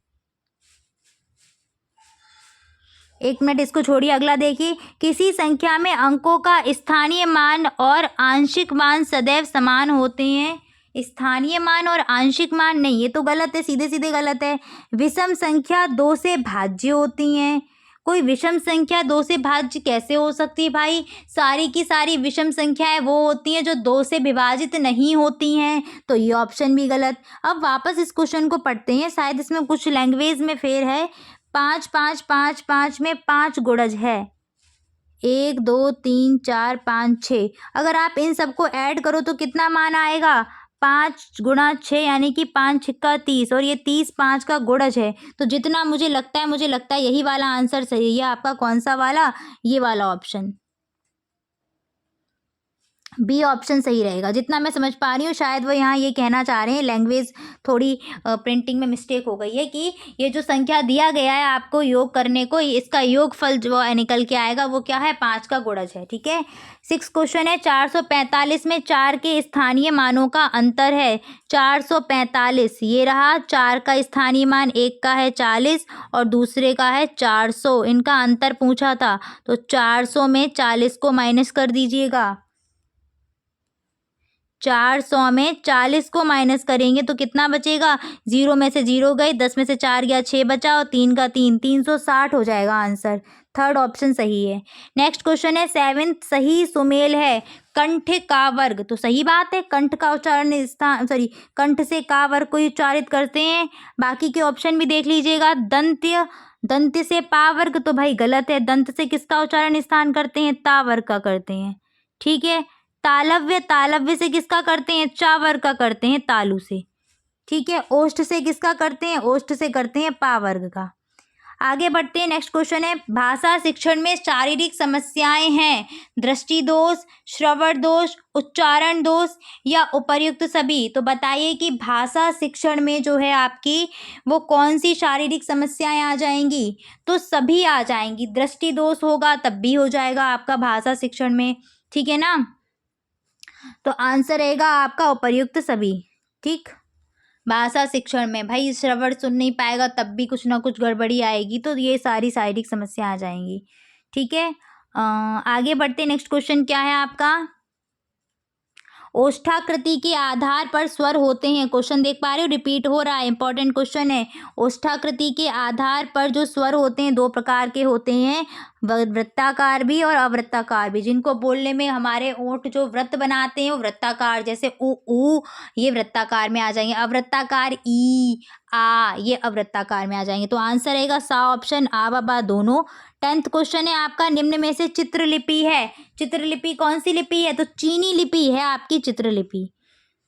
एक मिनट इसको छोड़िए, अगला देखिए। किसी संख्या में अंकों का स्थानीय मान और आंशिक मान सदैव समान होते हैं। स्थानीय मान और आंशिक मान नहीं, ये तो गलत है, सीधे सीधे गलत है। विषम संख्या 2 से भाज्य होती हैं। कोई विषम संख्या 2 से भाज्य कैसे हो सकती है भाई? सारी की सारी विषम संख्याएं वो होती हैं जो 2 से विभाजित नहीं होती हैं, तो ये ऑप्शन भी गलत। अब वापस इस क्वेश्चन को पढ़ते हैं, शायद इसमें कुछ लैंग्वेज में फेर है। 5 5 5 5 में 5 गुणज है। 1 2 3 4 5 6। अगर आप इन सबको ऐड करो तो कितना मान आएगा? 5 × 6 यानी कि 5 × 30, और ये 30 5 का गुणज है। तो जितना मुझे लगता है यही वाला आंसर सही है आपका। कौन सा वाला? ये वाला ऑप्शन, बी ऑप्शन सही रहेगा। जितना मैं समझ पा रही हूँ शायद वो यहाँ ये कहना चाह रहे हैं, लैंग्वेज थोड़ी प्रिंटिंग में मिस्टेक हो गई है, कि ये जो संख्या दिया गया है आपको योग करने को, इसका योगफल जो निकल के आएगा वो क्या है? 5 का गुणज है। ठीक है। 6 क्वेश्चन है, 445 में 4 के स्थानीय मानों का अंतर है। 445 ये रहा, 4 का स्थानीय मान, एक का है 40 और दूसरे का है 400, इनका अंतर पूछा था। तो 400 में 40 को माइनस कर दीजिएगा। 400 में 40 को माइनस करेंगे तो कितना बचेगा? 0 में से 0 गए, 10 में से 4 गया, 6 बचा, और 3 का 3, 360 हो जाएगा आंसर। थर्ड ऑप्शन सही है। नेक्स्ट क्वेश्चन है, 7th सही सुमेल है कंठ का वर्ग। तो सही बात है, कंठ का उच्चारण कंठ से का वर्ग को उच्चारित करते हैं। बाकी के ऑप्शन भी देख लीजिएगा। दंत्य से पा वर्ग, तो भाई गलत है। दंत से किसका उच्चारण स्थान करते हैं? ता वर्ग का करते हैं। ठीक है। तालव्य से किसका करते हैं? चा वर्ग का करते हैं, तालु से। ठीक है। ओष्ठ से किसका करते हैं? ओष्ठ से करते हैं पा वर्ग का। आगे बढ़ते हैं। नेक्स्ट क्वेश्चन है, भाषा शिक्षण में शारीरिक समस्याएं हैं। दृष्टि दोष, श्रवण दोष, उच्चारण दोष या उपर्युक्त सभी। तो बताइए कि भाषा शिक्षण में जो है आपकी वो कौन सी शारीरिक समस्याएं आ जाएंगी? तो सभी आ जाएंगी। दृष्टि दोष होगा तब भी हो जाएगा आपका भाषा शिक्षण में। ठीक है ना। तो आंसर रहेगा आपका उपर्युक्त सभी। ठीक। भाषा शिक्षण में भाई श्रवण सुन नहीं पाएगा तब भी कुछ ना कुछ गड़बड़ी आएगी, तो ये सारी शारीरिक समस्या आ जाएंगी। ठीक है। आगे बढ़ते। नेक्स्ट क्वेश्चन क्या है आपका? ओष्ठाकृति के आधार पर स्वर होते हैं। क्वेश्चन देख पा रहे हो, रिपीट हो रहा है, इंपॉर्टेंट क्वेश्चन है। ओष्ठाकृति के आधार पर जो स्वर होते हैं 2 प्रकार के होते हैं, वृत्ताकार भी और अवृत्ताकार भी। जिनको बोलने में हमारे ओंठ जो वृत्त बनाते हैं वो वृत्ताकार, जैसे उ ये वृत्ताकार में आ जाएंगे। अवृत्ताकार ई आ ये अवृत्ताकार में आ जाएंगे। तो आंसर रहेगा सा ऑप्शन, आ बाबा दोनों। 10th क्वेश्चन है आपका, निम्न में से चित्रलिपि है। चित्रलिपि कौन सी लिपि है? तो चीनी लिपि है आपकी चित्रलिपि।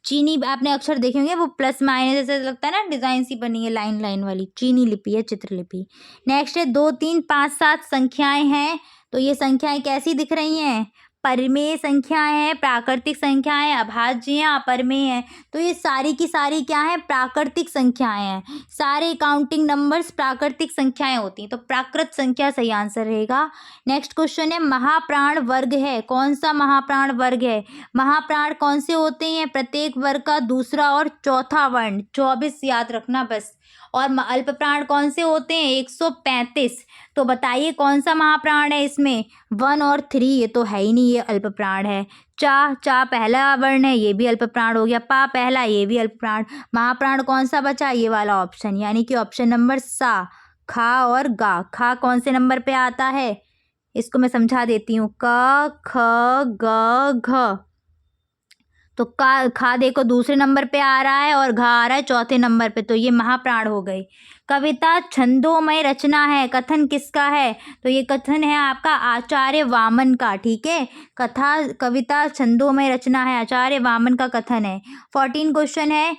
चीनी आपने अक्षर देखे होंगे, वो प्लस माइनस जैसे लगता है ना, डिजाइन सी बनी है लाइन लाइन वाली, चीनी लिपि है चित्रलिपि। नेक्स्ट है 2 3 5 7 संख्याएं हैं। तो ये संख्याएं कैसी दिख रही हैं? परिमेय संख्याएं हैं, प्राकृतिक संख्याएं, अभाज्य हैं, अपरिमेय हैं। तो ये सारी की सारी क्या है? प्राकृतिक संख्याएं हैं। सारे काउंटिंग नंबर्स प्राकृतिक संख्याएं होती हैं, तो प्राकृत संख्या सही आंसर रहेगा। नेक्स्ट क्वेश्चन है, महाप्राण वर्ग है। कौन सा महाप्राण वर्ग है? महाप्राण कौन से होते हैं? प्रत्येक वर्ग का दूसरा और चौथा वर्ण, 24 याद रखना बस। और अल्प प्राण कौन से होते हैं? 135। तो बताइए कौन सा महाप्राण है इसमें? 1 और 3 ये तो है ही नहीं, ये अल्प प्राण है। चा पहला वर्ण है, ये भी अल्प प्राण हो गया। पा पहला, ये भी अल्प प्राण। महाप्राण कौन सा बचा? ये वाला ऑप्शन, यानी कि ऑप्शन नंबर सा। खा और गा। खा कौन से नंबर पे आता है? इसको मैं समझा देती हूँ। क ख ग घ। तो खा देखो दूसरे नंबर पे आ रहा है और घा आ रहा है चौथे नंबर पे, तो ये महाप्राण हो गई। कविता छंदोमय रचना है, कथन किसका है? तो ये कथन है आपका आचार्य वामन का। ठीक है। कविता छंदोमय रचना है, आचार्य वामन का कथन है। 14 क्वेश्चन है,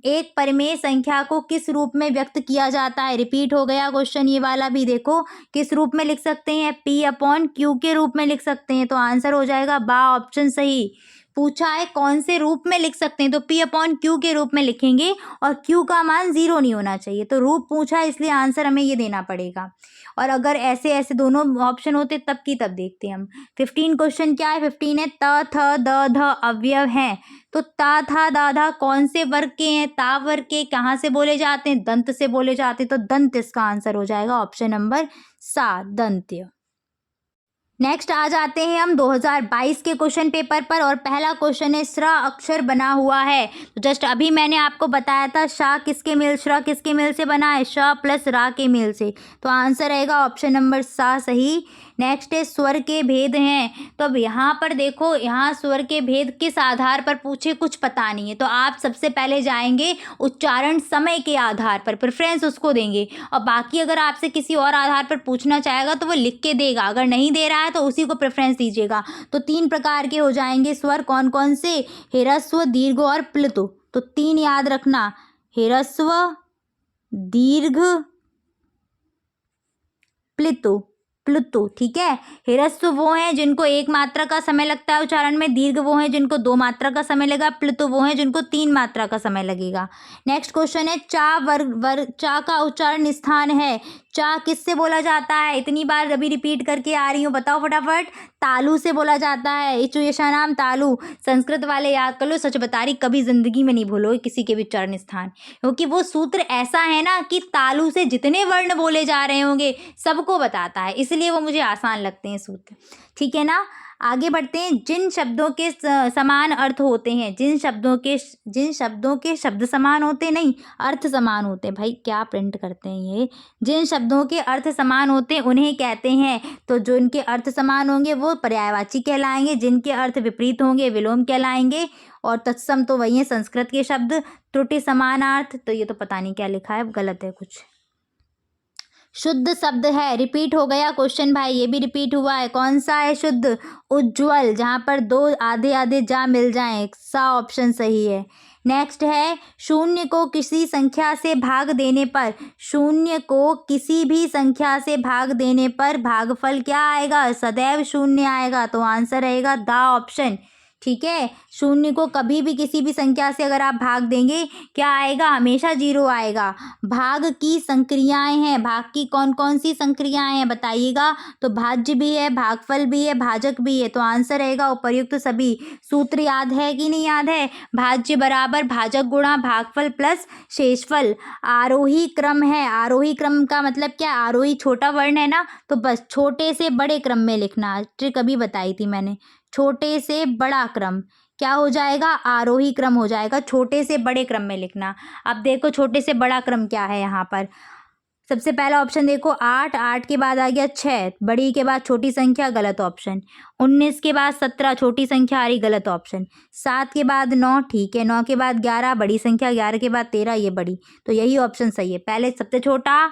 एक परिमेय संख्या को किस रूप में व्यक्त किया जाता है? रिपीट हो गया क्वेश्चन ये वाला भी। देखो किस रूप में लिख सकते हैं? P/Q के रूप में लिख सकते हैं। तो आंसर हो जाएगा बा ऑप्शन सही। पूछा है कौन से रूप में लिख सकते हैं, तो P/Q के रूप में लिखेंगे और Q का मान 0 नहीं होना चाहिए। तो रूप पूछा है इसलिए आंसर हमें ये देना पड़ेगा। और अगर ऐसे ऐसे दोनों ऑप्शन होते तब की तब देखते हैं हम। 15 क्वेश्चन क्या है, 15 है त थ द ध अवयव हैं। तो ता था दा धा कौन से वर्ग के हैं, ता वर्ग के, कहाँ से बोले जाते हैं, दंत से बोले जाते हैं। तो दंत इसका आंसर हो जाएगा ऑप्शन नंबर 7 दंत्य। नेक्स्ट आ जाते हैं हम 2022 के क्वेश्चन पेपर पर और पहला क्वेश्चन है श्र अक्षर बना हुआ है। तो जस्ट अभी मैंने आपको बताया था शा किसके मेल, श्र किसके मेल से बना है, श प्लस रा के मेल से। तो आंसर रहेगा ऑप्शन नंबर सा सही। नेक्स्ट है स्वर के भेद हैं। तो अब यहाँ पर देखो, यहाँ स्वर के भेद किस आधार पर पूछे कुछ पता नहीं है, तो आप सबसे पहले जाएंगे उच्चारण समय के आधार पर, प्रेफरेंस उसको देंगे। और बाकी अगर आपसे किसी और आधार पर पूछना चाहेगा तो वो लिख के देगा, अगर नहीं दे रहा है तो उसी को प्रेफरेंस दीजिएगा। तो 3 प्रकार के हो जाएंगे स्वर, कौन कौन से, ह्रस्व, दीर्घ और प्लुत। तो 3 याद रखना, ह्रस्व, दीर्घ, प्लुत। प्लुतो, ठीक है। ह्रस्व वो हैं जिनको 1 मात्रा का समय लगता है उच्चारण में, दीर्घ वो हैं जिनको 2 मात्रा का समय लगेगा, प्लुतो वो हैं जिनको 3 मात्रा का समय लगेगा। नेक्स्ट क्वेश्चन है चा वर्ग चा का उच्चारण स्थान है। चा किससे बोला जाता है, इतनी बार अभी रिपीट करके आ रही हूँ, बताओ फटाफट। तालु से बोला जाता है, इचु यशा नाम तालु। संस्कृत वाले याद कर लो, सच बता रही, कभी जिंदगी में नहीं भूलो किसी के भी उच्चारण स्थान, क्योंकि वो सूत्र ऐसा है ना कि तालु से जितने वर्ण बोले जा रहे होंगे सबको बताता है, इसलिए वो मुझे आसान लगते हैं सूत्र, ठीक है ना। आगे बढ़ते हैं। जिन शब्दों के समान अर्थ होते हैं, जिन शब्दों के शब्द समान होते नहीं, अर्थ समान होते हैं। भाई क्या प्रिंट करते हैं ये, जिन शब्दों के अर्थ समान होते हैं उन्हें कहते हैं। तो जो इनके अर्थ समान होंगे वो पर्यायवाची कहलाएंगे, जिनके अर्थ विपरीत होंगे विलोम कहलाएंगे। और तत्सम तो वही है संस्कृत के शब्द। त्रुटि समानार्थ, तो ये तो पता नहीं क्या लिखा है, गलत है कुछ। शुद्ध शब्द है, रिपीट हो गया क्वेश्चन भाई, ये भी रिपीट हुआ है। कौन सा है शुद्ध, उज्ज्वल, जहाँ पर 2 आधे आधे जा मिल जाएं, सा ऑप्शन सही है। नेक्स्ट है शून्य को किसी संख्या से भाग देने पर, शून्य को किसी भी संख्या से भाग देने पर भागफल क्या आएगा, सदैव शून्य आएगा। तो आंसर रहेगा दा ऑप्शन, ठीक है। शून्य को कभी भी किसी भी संख्या से अगर आप भाग देंगे क्या आएगा, हमेशा 0 आएगा। भाग की संक्रियाएं हैं, भाग की कौन कौन सी संक्रियाएं हैं बताइएगा। तो भाज्य भी है, भागफल भी है, भाजक भी है। तो आंसर रहेगा उपर्युक्त सभी। सूत्र याद है कि नहीं याद है, भाज्य बराबर भाजक गुणा भागफल प्लस शेषफल। आरोही क्रम है, आरोही क्रम का मतलब क्या, आरोही छोटा वर्ण है ना, तो बस छोटे से बड़े क्रम में लिखना, ट्रिक अभी बताई थी मैंने। छोटे से बड़ा क्रम क्या हो जाएगा, आरोही क्रम हो जाएगा, छोटे से बड़े क्रम में लिखना। अब देखो छोटे से बड़ा क्रम क्या है यहाँ पर, सबसे पहला ऑप्शन देखो 8, 8 के बाद आ गया 6, बड़ी के बाद छोटी संख्या, गलत ऑप्शन। 19 के बाद 17, छोटी संख्या आ रही, गलत ऑप्शन। 7 के बाद 9, ठीक है। 9 के बाद 11, बड़ी संख्या। 11 के बाद 13, ये बड़ी। तो यही ऑप्शन सही है, पहले सबसे छोटा,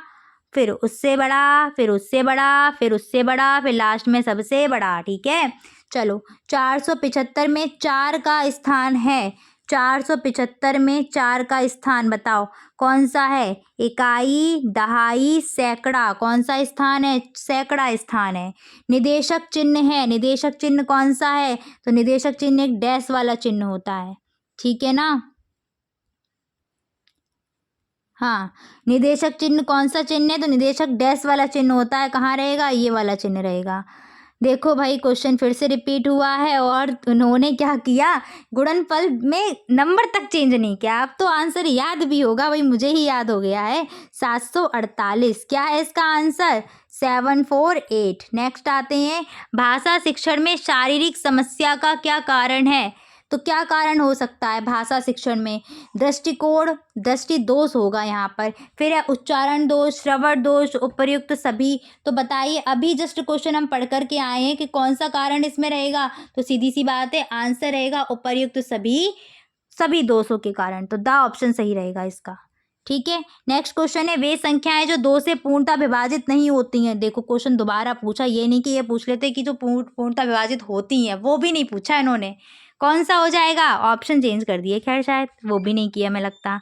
फिर उससे बड़ा, फिर उससे बड़ा, फिर उससे बड़ा, फिर लास्ट में सबसे बड़ा, ठीक है। चलो 475 में 4 का स्थान है, 475 में 4 का स्थान बताओ कौन सा है, इकाई, दहाई, सैकड़ा, कौन सा स्थान है, सैकड़ा स्थान है। निदेशक चिन्ह है, निदेशक चिन्ह कौन सा है, तो निदेशक चिन्ह एक डैश वाला चिन्ह होता है, ठीक है ना। हाँ, निदेशक चिन्ह कौन सा चिन्ह है, तो निदेशक डैश वाला चिन्ह होता है, कहाँ रहेगा, ये वाला चिन्ह रहेगा। देखो भाई क्वेश्चन फिर से रिपीट हुआ है और उन्होंने क्या किया, गुणनफल में नंबर तक चेंज नहीं किया। अब तो आंसर याद भी होगा भाई, मुझे ही याद हो गया है, 748। क्या है इसका आंसर, 748। नेक्स्ट आते हैं, भाषा शिक्षण में शारीरिक समस्या का क्या कारण है। तो क्या कारण हो सकता है भाषा शिक्षण में, दृष्टिकोण, दृष्टि दोष होगा यहाँ पर, फिर है उच्चारण दोष, श्रवण दोष, उपर्युक्त सभी। तो बताइए, अभी जस्ट क्वेश्चन हम पढ़ करके आए हैं कि कौन सा कारण इसमें रहेगा, तो सीधी सी बात है आंसर रहेगा उपर्युक्त सभी दोषों के कारण। तो द ऑप्शन सही रहेगा इसका, ठीक है। नेक्स्ट क्वेश्चन है, वे संख्याएं जो 2 से पूर्णतः विभाजित नहीं होती हैं। देखो क्वेश्चन दोबारा पूछा, ये नहीं कि ये पूछ लेते कि जो पूर्णतः विभाजित होती हैं, वो भी नहीं पूछा इन्होंने। कौन सा हो जाएगा, ऑप्शन चेंज कर दिए, खैर शायद वो भी नहीं किया मैं लगता।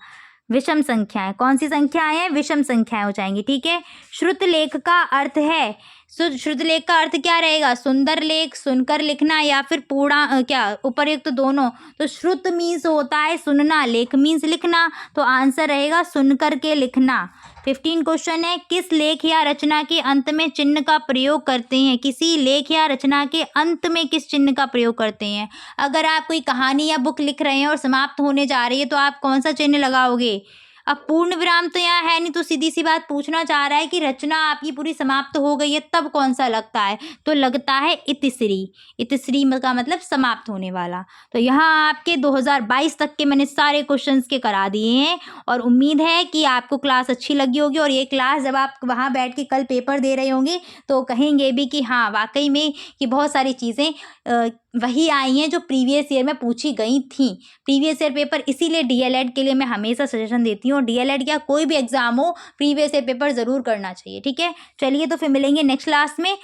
विषम संख्याएं, कौन सी संख्याएं हैं, विषम संख्याएं हो जाएंगी, ठीक है। श्रुत लेख का अर्थ है, शुद्ध लेख का अर्थ क्या रहेगा? सुंदर लेख, सुनकर लिखना या फिर पूर्ण क्या उपर्युक्त दोनों। तो श्रुत मीन्स होता है सुनना, लेख मीन्स लिखना, तो आंसर रहेगा सुनकर के लिखना। 15 क्वेश्चन है, किस लेख या रचना के अंत में चिन्ह का प्रयोग करते हैं? किसी लेख या रचना के अंत में किस चिन्ह का प्रयोग करते हैं? अगर आप कोई कहानी या बुक लिख रहे हैं और समाप्त होने जा रही है तो आप कौन सा चिन्ह लगाओगे? अब पूर्ण विराम तो यहाँ है नहीं, तो सीधी सी बात पूछना चाह रहा है कि रचना आपकी पूरी समाप्त हो गई है तब कौन सा लगता है? तो लगता है इतिश्री। इतिश्री का मतलब समाप्त होने वाला। तो यहाँ आपके 2022 तक के मैंने सारे क्वेश्चंस के करा दिए हैं और उम्मीद है कि आपको क्लास अच्छी लगी होगी और ये क्लास जब आप वहाँ बैठ के कल पेपर दे रहे होंगे तो कहेंगे भी कि हाँ वाकई में कि बहुत सारी चीज़ें वही आई हैं जो प्रीवियस ईयर में पूछी गई थी। प्रीवियस ईयर पेपर इसीलिए डीएलएड के लिए मैं हमेशा सजेशन देती हूँ, डीएलएड या कोई भी एग्जाम हो प्रीवियस ईयर पेपर ज़रूर करना चाहिए। ठीक है, चलिए तो फिर मिलेंगे नेक्स्ट क्लास में।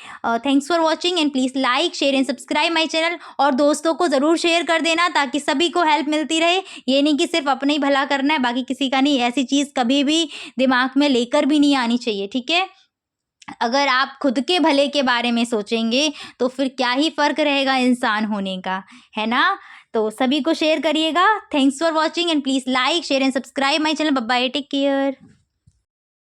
Thanks for watching and please like share and subscribe my channel और दोस्तों को ज़रूर शेयर कर देना ताकि सभी को हेल्प मिलती रहे। ये नहीं कि सिर्फ अपने ही भला करना है बाकी किसी का नहीं, ऐसी चीज़ कभी भी दिमाग में लेकर भी नहीं आनी चाहिए। ठीक है, अगर आप खुद के भले के बारे में सोचेंगे तो फिर क्या ही फ़र्क रहेगा इंसान होने का, है ना? तो सभी को शेयर करिएगा। Thanks for watching and please like share and subscribe my channel. Bye bye, take care.